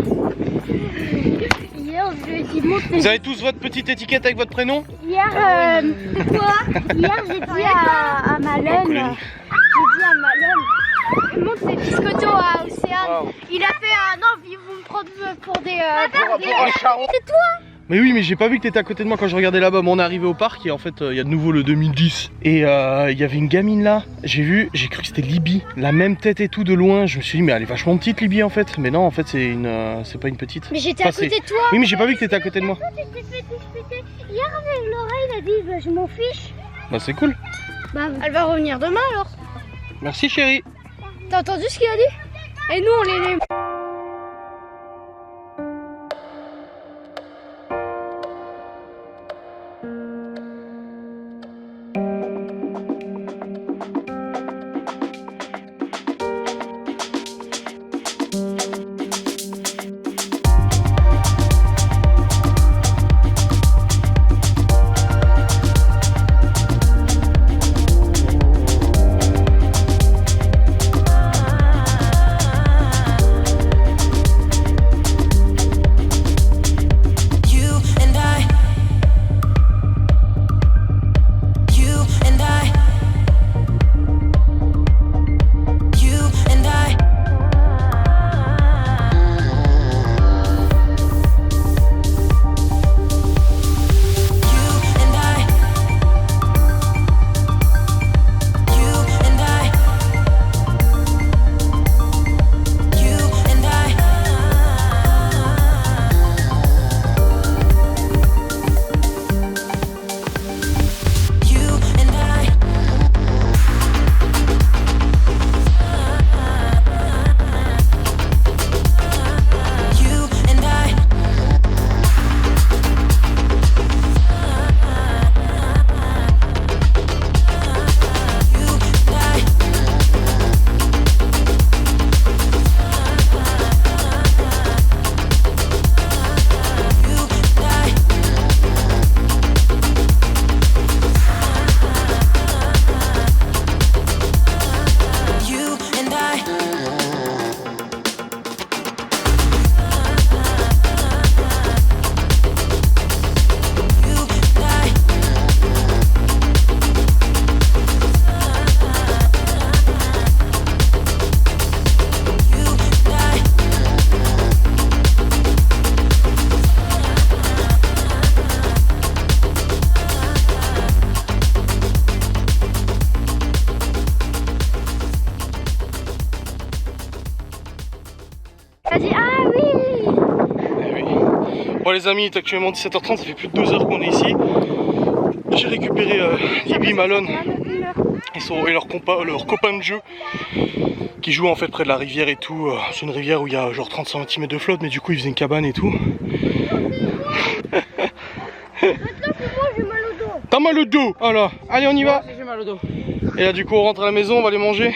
Hier, je lui ai dit monte. Vous avez tous votre petite étiquette avec votre prénom? Hier, quoi? Hier, j'ai dit à Malone. J'ai dit à Malone. Monte tes biscottos à Océane. Wow. Il a fait un. Non, ils vont me prendre pour des. Pour un charron. C'est toi? Mais oui, mais j'ai pas vu que t'étais à côté de moi quand je regardais là-bas. Bon, on est arrivé au parc et en fait, il y a de nouveau le 2010. Et il y avait une gamine là. J'ai cru que c'était Libye. La même tête et tout de loin. Je me suis dit, mais elle est vachement petite, Libye en fait. Mais non, en fait, c'est pas une petite. Mais j'étais Enfin, à côté c'est- de toi. Oui, mais j'ai pas vu que t'étais à côté de moi. Tu t'es fait disputer. Hier avec Laura, il a dit bah, je m'en fiche. Bah, c'est cool. Bah, elle va revenir demain alors. Merci, chérie. T'as entendu ce qu'il a dit? Et nous, on les. Bon les amis, il est actuellement 17h30, ça fait plus de 2 heures qu'on est ici. J'ai récupéré Libby, Malone et leurs copains de jeu qui jouent en fait près de la rivière et tout. C'est une rivière où il y a genre 30 cm de flotte, mais du coup ils faisaient une cabane et tout. T'as mal au dos? Voilà, allez on y va. J'ai mal au dos. Et là du coup on rentre à la maison, on va aller manger.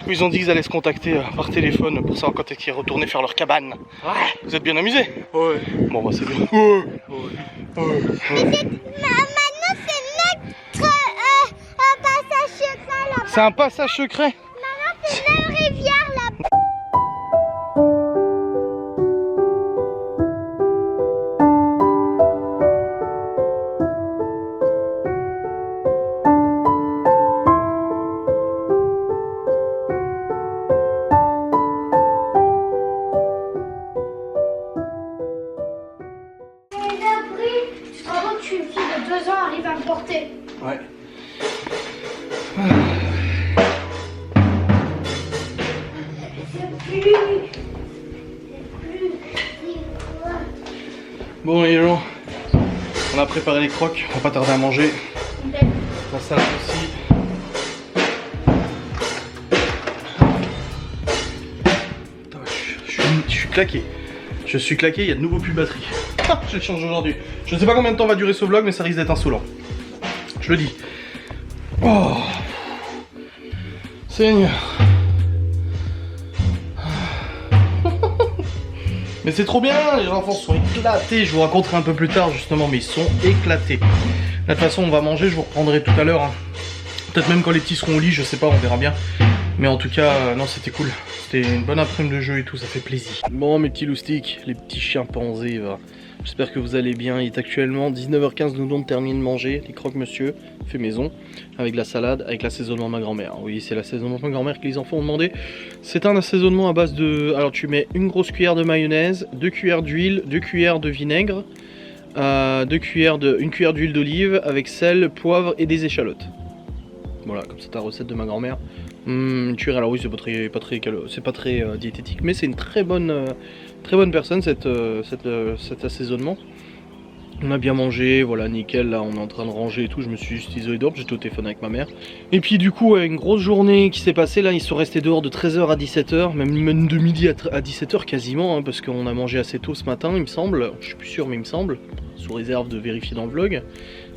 Ils ont dit qu'ils allaient se contacter par téléphone pour savoir quand est-ce qu'ils retournaient faire leur cabane. Ouais. Vous êtes bien amusés? Ouais. Bon bah c'est bien. Ouais. Maintenant, c'est notre passage secret là-bas. C'est un passage secret. Maintenant, c'est une rivière là-bas. Tu te rends compte qu'une fille de 2 ans arrive à me porter. Ouais. Bon les gens, on a préparé les crocs, on va pas tarder à manger. La salade aussi. Putain, je suis claqué. Je suis claqué, il y a de nouveaux plus de batterie. Je le change aujourd'hui. Je ne sais pas combien de temps va durer ce vlog, mais ça risque d'être insolent. Je le dis. Oh Seigneur. Mais c'est trop bien, les enfants sont éclatés. Je vous raconterai un peu plus tard justement, mais ils sont éclatés. De toute façon, on va manger, je vous reprendrai tout à l'heure. Hein. Peut-être même quand les petits seront au lit, je sais pas, on verra bien. Mais en tout cas, non, c'était cool. C'était une bonne après-midi de jeu et tout, ça fait plaisir. Bon, mes petits loustiques, les petits chimpanzés, va. J'espère que vous allez bien. Il est actuellement 19h15, nous venons de terminer de manger les croque-monsieur fait maison avec la salade, avec l'assaisonnement de ma grand-mère. Oui, c'est l'assaisonnement de ma grand-mère que les enfants ont demandé. C'est un assaisonnement à base de... Alors tu mets une grosse cuillère de mayonnaise, 2 cuillères d'huile, 2 cuillères de vinaigre, une cuillère d'huile d'olive avec sel, poivre et des échalotes. Voilà, comme c'est la recette de ma grand-mère. Une cuillère, alors oui, c'est pas très diététique, mais c'est une très bonne personne cet assaisonnement. On a bien mangé, voilà, nickel. Là, on est en train de ranger et tout. Je me suis juste isolé dehors, j'étais au téléphone avec ma mère. Et puis, du coup, une grosse journée qui s'est passée. Là, ils sont restés dehors de 13h à 17h, même de midi à 17h quasiment, hein, parce qu'on a mangé assez tôt ce matin, il me semble. Je suis plus sûr, mais il me semble, sous réserve de vérifier dans le vlog.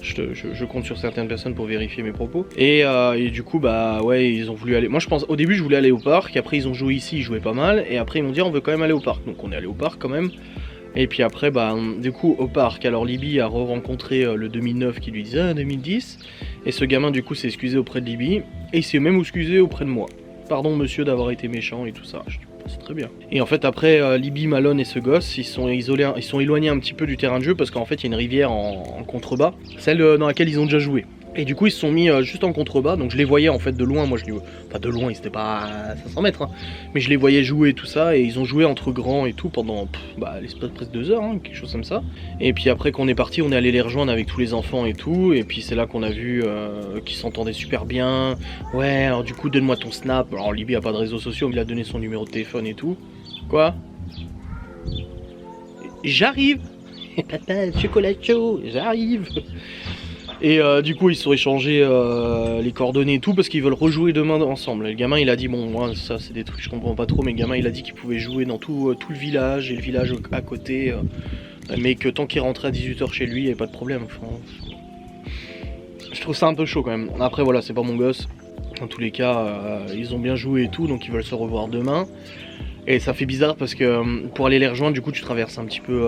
Je compte sur certaines personnes pour vérifier mes propos. Et du coup, bah ouais, ils ont voulu aller. Moi, je pense, au début, je voulais aller au parc. Après, ils ont joué ici, ils jouaient pas mal. Et après, ils m'ont dit, on veut quand même aller au parc. Donc, on est allé au parc quand même. Et puis après, bah, du coup, au parc, alors Libby a rencontré le 2009 qui lui disait 2010. Et ce gamin, du coup, s'est excusé auprès de Libby. Et il s'est même excusé auprès de moi. Pardon, monsieur, d'avoir été méchant et tout ça. Je dis, c'est très bien. Et en fait, après, Libby, Malone et ce gosse, ils sont éloignés un petit peu du terrain de jeu parce qu'en fait, il y a une rivière en contrebas, celle dans laquelle ils ont déjà joué. Et du coup, ils se sont mis juste en contrebas, donc je les voyais en fait de loin. Moi, enfin de loin, ils étaient pas à 500 mètres, hein, mais je les voyais jouer tout ça. Et ils ont joué entre grands et tout pendant l'espace de presque 2 heures, hein, quelque chose comme ça. Et puis après qu'on est parti, on est allé les rejoindre avec tous les enfants et tout. Et puis c'est là qu'on a vu qu'ils s'entendaient super bien. Ouais, alors du coup, donne-moi ton snap. Alors Libby a pas de réseaux sociaux, mais il a donné son numéro de téléphone et tout. Quoi? J'arrive. Papa, chocolat chaud, j'arrive. Et du coup ils se sont échangés les coordonnées et tout parce qu'ils veulent rejouer demain ensemble. Le gamin il a dit, bon moi ça c'est des trucs je comprends pas trop, mais le gamin il a dit qu'il pouvait jouer dans tout le village et le village à côté, mais que tant qu'il rentrait à 18h chez lui il n'y avait pas de problème. Enfin, je trouve ça un peu chaud quand même. Après voilà, c'est pas mon gosse. Dans tous les cas ils ont bien joué et tout, donc ils veulent se revoir demain. Et ça fait bizarre parce que pour aller les rejoindre, du coup tu traverses un petit peu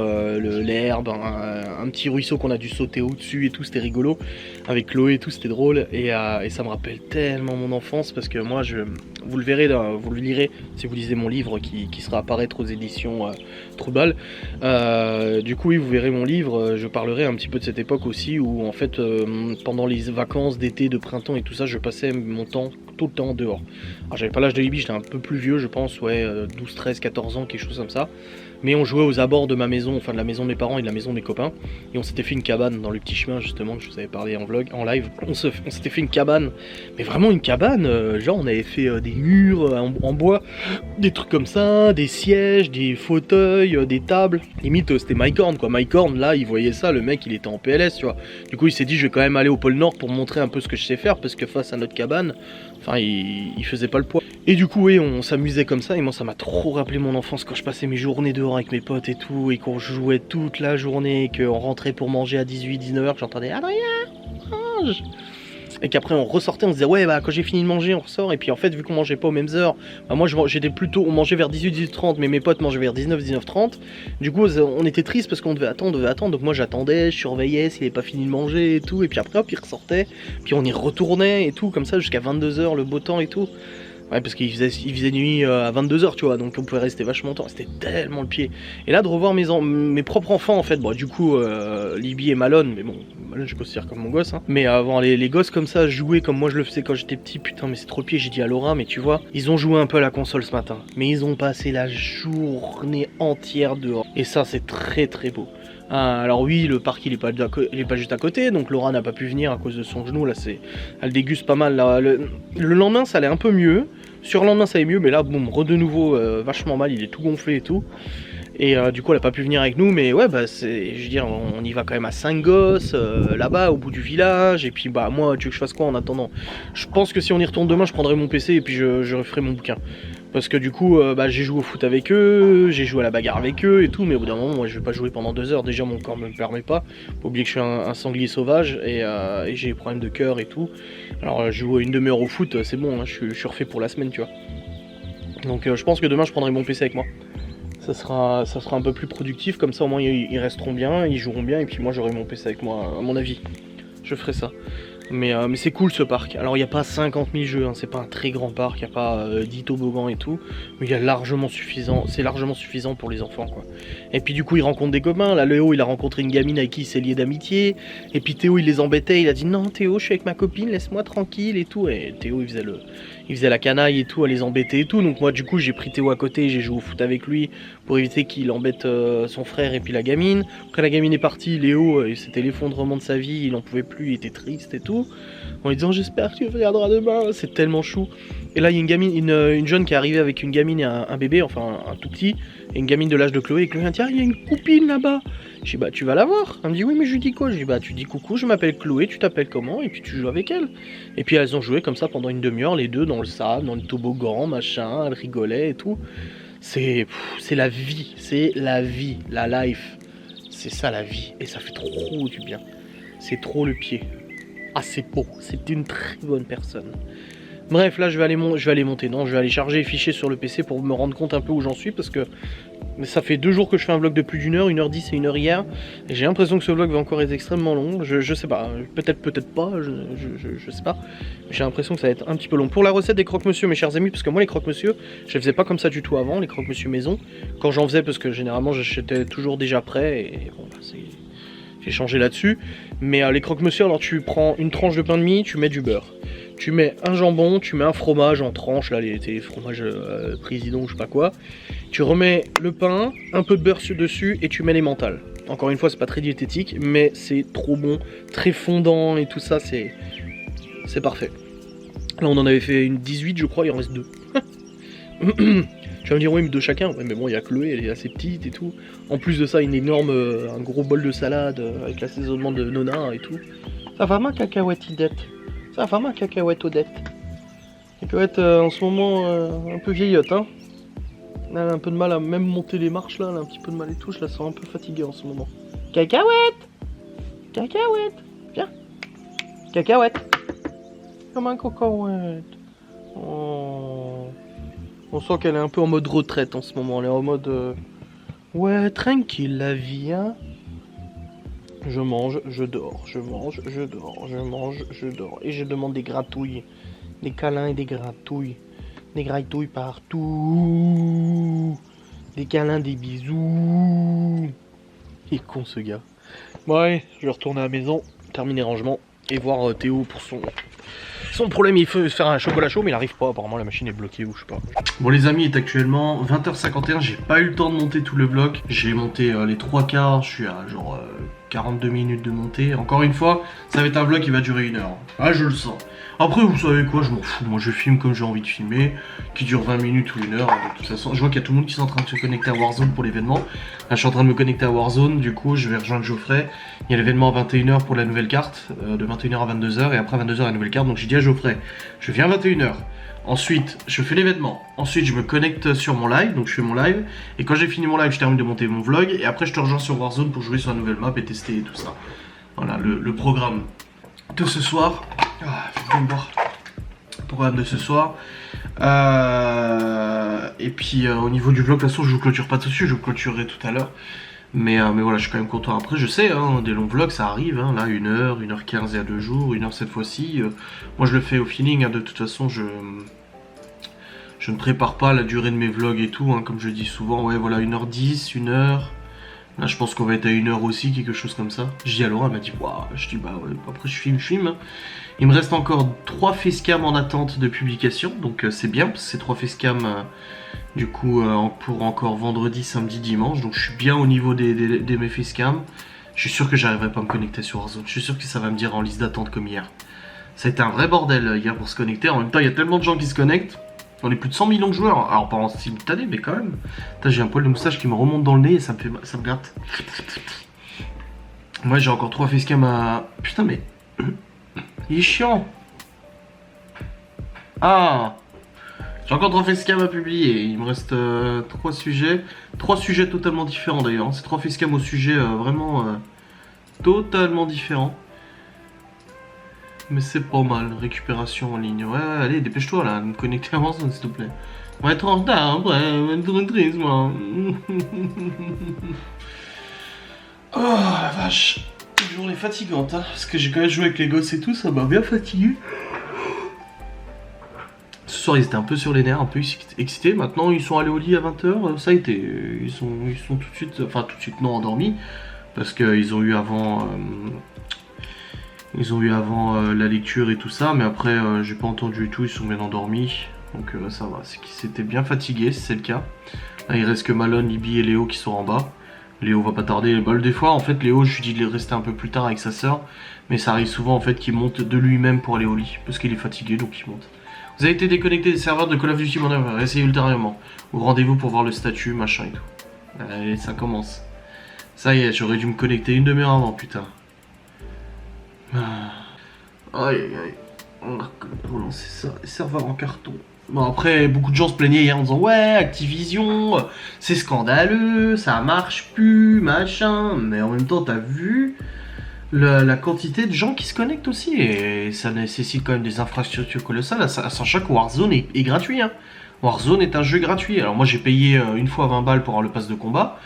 l'herbe, un petit ruisseau qu'on a dû sauter au-dessus et tout, c'était rigolo. Avec Chloé et tout, c'était drôle. Et ça me rappelle tellement mon enfance parce que moi, vous le verrez, vous le lirez si vous lisez mon livre qui sera à apparaître aux éditions Trouble. Du coup, oui, vous verrez mon livre, je parlerai un petit peu de cette époque aussi où en fait, pendant les vacances d'été, de printemps et tout ça, je passais mon temps tout le temps dehors. Alors j'avais pas l'âge de Libby, j'étais un peu plus vieux je pense, ouais, 12, 13, 14 ans, quelque chose comme ça. Mais on jouait aux abords de ma maison, enfin de la maison de mes parents et de la maison de mes copains. Et on s'était fait une cabane dans le petit chemin justement que je vous avais parlé en vlog, en live. On s'était fait une cabane, mais vraiment une cabane, genre on avait fait des murs en bois, des trucs comme ça, des sièges, des fauteuils, des tables. Limite c'était Mike Horn quoi. Mike Horn là il voyait ça, le mec il était en PLS tu vois. Du coup il s'est dit je vais quand même aller au pôle Nord pour montrer un peu ce que je sais faire parce que face à notre cabane, enfin il faisait pas le poids. Et du coup oui on s'amusait comme ça et moi ça m'a trop rappelé mon enfance quand je passais mes journées dehors avec mes potes et tout et qu'on jouait toute la journée et qu'on rentrait pour manger à 18-19h que j'entendais Adrien mange et qu'après on ressortait on se disait ouais bah quand j'ai fini de manger on ressort et puis en fait vu qu'on mangeait pas aux mêmes heures bah moi j'étais plutôt on mangeait vers 18-18h30 mais mes potes mangeaient vers 19-19h30 du coup on était triste parce qu'on devait attendre donc moi j'attendais je surveillais s'il avait pas fini de manger et tout et puis après hop il ressortait puis on y retournait et tout comme ça jusqu'à 22h le beau temps et tout. Ouais parce qu'il faisait nuit à 22h tu vois donc on pouvait rester vachement longtemps, c'était tellement le pied. Et là de revoir mes propres enfants en fait, bon du coup Libby et Malone, mais bon Malone je considère comme mon gosse hein. Mais avant les gosses comme ça jouer comme moi je le faisais quand j'étais petit, putain mais c'est trop le pied, j'ai dit à Laura mais tu vois, ils ont joué un peu à la console ce matin. Mais ils ont passé la journée entière dehors. Et ça c'est très très beau. Alors oui, le parc il est pas juste à côté, donc Laura n'a pas pu venir à cause de son genou, là elle déguste pas mal. Là. Le lendemain ça allait un peu mieux, sur le lendemain ça allait mieux, mais là boum, de nouveau vachement mal, il est tout gonflé et tout. Et du coup elle a pas pu venir avec nous, mais ouais bah je veux dire on y va quand même à 5 gosses, là-bas au bout du village, et puis bah moi tu veux que je fasse quoi en attendant? Je pense que si on y retourne demain je prendrai mon PC et puis je referai mon bouquin. Parce que du coup, bah, j'ai joué au foot avec eux, j'ai joué à la bagarre avec eux et tout, mais au bout d'un moment, moi je vais pas jouer pendant 2 heures, déjà mon corps me le permet pas. Faut oublier que je suis un sanglier sauvage et j'ai des problèmes de cœur et tout. Alors je joue une demi-heure au foot, c'est bon, hein, je suis refait pour la semaine, tu vois. Donc je pense que demain je prendrai mon PC avec moi. Ça sera un peu plus productif, comme ça au moins ils resteront bien, ils joueront bien et puis moi j'aurai mon PC avec moi, à mon avis. Je ferai ça. Mais c'est cool ce parc. Alors il n'y a pas 50 000 jeux, hein. C'est pas un très grand parc, il n'y a pas 10 toboggans et tout. Mais il y a largement suffisant, c'est largement suffisant pour les enfants quoi. Et puis du coup il rencontre des copains, là Léo il a rencontré une gamine avec qui il s'est lié d'amitié. Et puis Théo il les embêtait, il a dit non Théo je suis avec ma copine, laisse-moi tranquille et tout. Et Théo il faisait la canaille et tout, à les embêter et tout. Donc moi du coup j'ai pris Théo à côté, j'ai joué au foot avec lui pour éviter qu'il embête son frère et puis la gamine. Quand la gamine est partie, Léo c'était l'effondrement de sa vie, il en pouvait plus, il était triste et tout. En lui disant j'espère que tu reviendras demain, c'est tellement chou. Et là il y a une gamine, une jeune qui est arrivée avec une gamine et un bébé, enfin un tout petit, et une gamine de l'âge de Chloé, et Chloé dit tiens il y a une copine là-bas. Je dis bah tu vas la voir. Elle me dit oui mais je lui dis quoi? Je dis bah tu dis coucou, je m'appelle Chloé, tu t'appelles comment? Et puis tu joues avec elle. Et puis elles ont joué comme ça pendant une demi-heure, les deux dans le sable, dans le toboggan, machin, elles rigolaient et tout. C'est la vie, la life. C'est ça la vie, et ça fait trop du bien. C'est trop le pied. Ah c'est beau, c'est une très bonne personne. Bref, là je vais aller monter, non, je vais aller charger les fichiers sur le PC pour me rendre compte un peu où j'en suis parce que ça fait 2 jours que je fais un vlog de plus d'1 heure, 1h10 et 1h hier. Et j'ai l'impression que ce vlog va encore être extrêmement long, je sais pas, peut-être pas, je sais pas. J'ai l'impression que ça va être un petit peu long. Pour la recette des croque-monsieur mes chers amis, parce que moi les croque-monsieur, je les faisais pas comme ça du tout avant, les croque-monsieur maison. Quand j'en faisais, parce que généralement j'achetais toujours déjà prêt et bon bah j'ai changé là-dessus. Mais les croque-monsieur, alors tu prends une tranche de pain de mie, tu mets du beurre. Tu mets un jambon, tu mets un fromage en tranches, là les fromages président ou je sais pas quoi. Tu remets le pain, un peu de beurre dessus et tu mets les mentales. Encore une fois c'est pas très diététique mais c'est trop bon, très fondant et tout ça, c'est parfait. Là on en avait fait une 18 je crois, il en reste 2. Tu vas me dire oui mais 2 chacun, ouais mais bon il y a Chloé, elle est assez petite et tout. En plus de ça un gros bol de salade avec l'assaisonnement de Nona et tout. Ça va ma cacahuète Idette? Ça va ma cacahuète Odette? Cacahuète en ce moment un peu vieillotte hein. Elle a un peu de mal à même monter les marches là, elle a un petit peu de mal et tout, je la sens un peu fatiguée en ce moment. Cacahuète! Cacahuète! Viens! Cacahuète! Comme un cacahuète! Oh. On sent qu'elle est un peu en mode retraite en ce moment, elle est en mode... Ouais, tranquille la vie hein. Je mange, je dors, je mange, je dors, je mange, je dors. Et je demande des gratouilles, des câlins et des gratouilles. Des gratouilles partout. Des câlins, des bisous. Il est con ce gars. Bon allez, je vais retourner à la maison, terminer rangement et voir Théo pour Son problème, il faut faire un chocolat chaud, mais il arrive pas. Apparemment, la machine est bloquée ou je sais pas. Bon, les amis, il est actuellement 20h51. J'ai pas eu le temps de monter tout le vlog. J'ai monté les 3/4. Je suis à genre 42 minutes de montée. Encore une fois, ça va être un vlog qui va durer 1 heure. Ah, je le sens. Après, vous savez quoi, je m'en fous. Moi, je filme comme j'ai envie de filmer, qui dure 20 minutes ou 1 heure. De toute façon, je vois qu'il y a tout le monde qui est en train de se connecter à Warzone pour l'événement. Là, je suis en train de me connecter à Warzone. Du coup, je vais rejoindre Geoffrey. Il y a l'événement à 21h pour la nouvelle carte, de 21h à 22h, et après 22h la nouvelle carte. Donc, j'ai dit à Geoffrey, je viens à 21h. Ensuite, je fais l'événement. Ensuite, je me connecte sur mon live. Donc, je fais mon live. Et quand j'ai fini mon live, je termine de monter mon vlog. Et après, je te rejoins sur Warzone pour jouer sur la nouvelle map et tester et tout ça. Voilà, le programme de ce soir. Ah, faut me voir. Programme de ce soir. Et puis au niveau du vlog, de toute façon je vous clôture pas tout de suite, je vous clôturerai tout à l'heure. Mais voilà, je suis quand même content. Après, je sais, hein, des longs vlogs ça arrive, hein, là 1h, 1h15 il y a 2 jours, 1h cette fois-ci. Moi je le fais au feeling, hein, de toute façon je ne prépare pas la durée de mes vlogs et tout, hein, comme je dis souvent. Ouais, voilà, 1h10, 1h. Là, je pense qu'on va être à 1h aussi, quelque chose comme ça. Je dis à Laura, elle m'a dit, waouh, je dis, bah ouais, après je filme. Il me reste encore 3 facecam en attente de publication, donc c'est bien, parce que c'est 3 facecam, du coup, pour encore vendredi, samedi, dimanche. Donc je suis bien au niveau de mes facecam. Je suis sûr que j'arriverai pas à me connecter sur Warzone. Je suis sûr que ça va me dire en liste d'attente comme hier. Ça a été un vrai bordel hier pour se connecter. En même temps, il y a tellement de gens qui se connectent. On est plus de 100 millions de joueurs, alors pas en simultané, mais quand même. J'ai un poil de moustache qui me remonte dans le nez et ça me gratte. Moi j'ai encore 3 facecam à... Putain mais... Il est chiant. Ah, j'ai encore 3 facecam à publier, il me reste 3 sujets. 3 sujets totalement différents d'ailleurs. C'est 3 facecam au sujet vraiment totalement différents. Mais c'est pas mal, récupération en ligne. Ouais, allez, dépêche-toi là, de me connecter à Warzone s'il te plaît. On va être en retard, ouais, on va être triste, moi. Oh la vache, une journée fatigante, hein, parce que j'ai quand même joué avec les gosses et tout, ça m'a bien fatigué. Ce soir, ils étaient un peu sur les nerfs, un peu excités. Maintenant, ils sont allés au lit à 20h, ça a été. Ils sont tout de suite, enfin tout de suite non endormis, parce qu'ils ont eu avant... la lecture et tout ça, mais après j'ai pas entendu du tout, ils sont bien endormis, donc ça va, c'est qu'ils s'étaient bien fatigués si c'est le cas. Là il reste que Malone, Libby et Léo qui sont en bas. Léo va pas tarder, des fois en fait Léo je lui dis de rester un peu plus tard avec sa soeur, mais ça arrive souvent en fait qu'il monte de lui-même pour aller au lit, parce qu'il est fatigué donc il monte. Vous avez été déconnecté des serveurs de Call of Duty Modern Warfare, essayez ultérieurement, ou rendez-vous pour voir le statut, machin et tout. Allez, ça commence. Ça y est, j'aurais dû me connecter une demi-heure avant, putain. Aïe aïe aïe, on a pour lancer ça, les serveurs en carton. Bon après, beaucoup de gens se plaignaient hier en disant ouais, Activision, c'est scandaleux, ça marche plus, machin. Mais en même temps, t'as vu la quantité de gens qui se connectent aussi. Et ça nécessite quand même des infrastructures colossales, sachant que Warzone est gratuit. Hein. Warzone est un jeu gratuit. Alors moi j'ai payé une fois 20 balles pour avoir le pass de combat.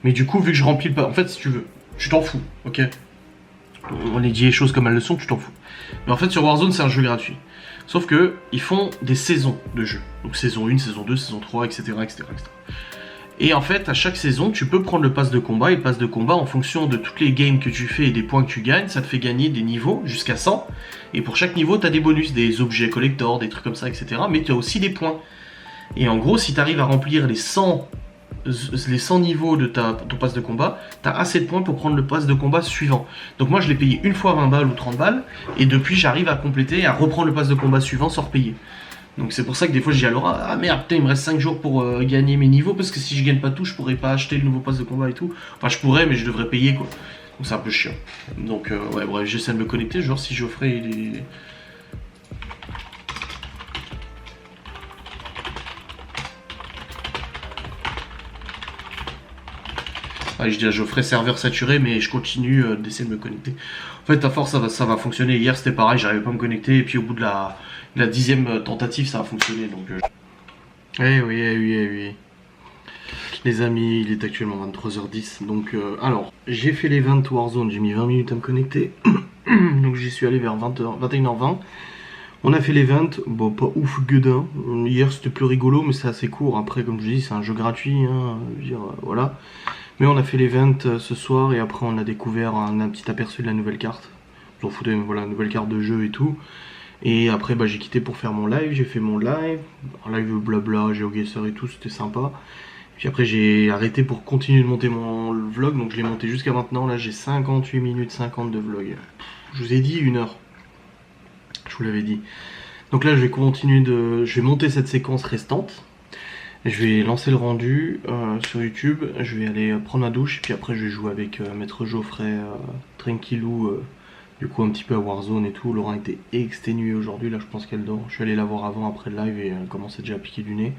Mais du coup, vu que je remplis le pass, en fait si tu veux, tu t'en fous, ok. On est dit les choses comme elles le sont, tu t'en fous. Mais en fait sur Warzone c'est un jeu gratuit. Sauf que ils font des saisons de jeu. Donc saison 1, saison 2, saison 3, etc. etc. Et en fait à chaque saison tu peux prendre le pass de combat. Et le pass de combat en fonction de toutes les games que tu fais et des points que tu gagnes, ça te fait gagner des niveaux jusqu'à 100. Et pour chaque niveau tu as des bonus, des objets collector, des trucs comme ça, etc. Mais tu as aussi des points. Et en gros si tu arrives à remplir les 100 niveaux de ton pass de combat, t'as assez de points pour prendre le pass de combat suivant. Donc moi je l'ai payé une fois 20 balles ou 30 balles, et depuis j'arrive à compléter et à reprendre le pass de combat suivant sans repayer. Donc c'est pour ça que des fois je dis à Laura, ah merde putain il me reste 5 jours pour gagner mes niveaux, parce que si je gagne pas tout je pourrais pas acheter le nouveau pass de combat et tout. Enfin je pourrais mais je devrais payer quoi. Donc c'est un peu chiant. Donc ouais bref, j'essaie de me connecter, genre si Geoffrey il est... Allez, je dis à Geoffrey serveur saturé, mais je continue d'essayer de me connecter. En fait, à force, ça va fonctionner. Hier, c'était pareil, j'arrivais pas à me connecter. Et puis, au bout de la 10e tentative, ça a fonctionné. Donc, Eh oui. Les amis, il est actuellement 23h10. Donc, alors, j'ai fait les 20 Warzone. J'ai mis 20 minutes à me connecter. Donc, j'y suis allé vers 21h20. On a fait les 20. Bon, pas ouf gueudin. Hier, c'était plus rigolo, mais c'est assez court. Après, comme je dis, c'est un jeu gratuit. Hein, je veux dire, voilà. Mais on a fait l'event ce soir et après on a découvert un petit aperçu de la nouvelle carte. Vous en foutez, voilà, nouvelle carte de jeu et tout. Et après bah, j'ai quitté pour faire mon live, j'ai fait mon live, un live blabla, GeoGuessr et tout, c'était sympa. Puis après j'ai arrêté pour continuer de monter mon vlog, donc je l'ai monté jusqu'à maintenant, là j'ai 58 minutes 50 de vlog. Je vous ai dit 1 heure, je vous l'avais dit. Donc là je vais continuer je vais monter cette séquence restante. Je vais lancer le rendu sur YouTube, je vais aller prendre ma douche, et puis après je vais jouer avec Maître Geoffrey, tranquillou, du coup un petit peu à Warzone et tout. Laurent était exténuée aujourd'hui, là je pense qu'elle dort. Je suis allé la voir avant, après le live, et elle commençait déjà à piquer du nez.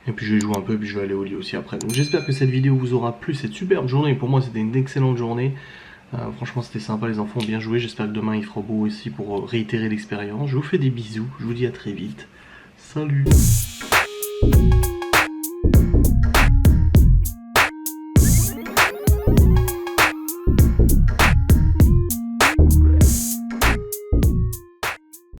Et puis je vais jouer un peu, puis je vais aller au lit aussi après. Donc j'espère que cette vidéo vous aura plu, cette superbe journée. Pour moi c'était une excellente journée. Franchement c'était sympa, les enfants ont bien joué. J'espère que demain il fera beau aussi pour réitérer l'expérience. Je vous fais des bisous, je vous dis à très vite. Salut!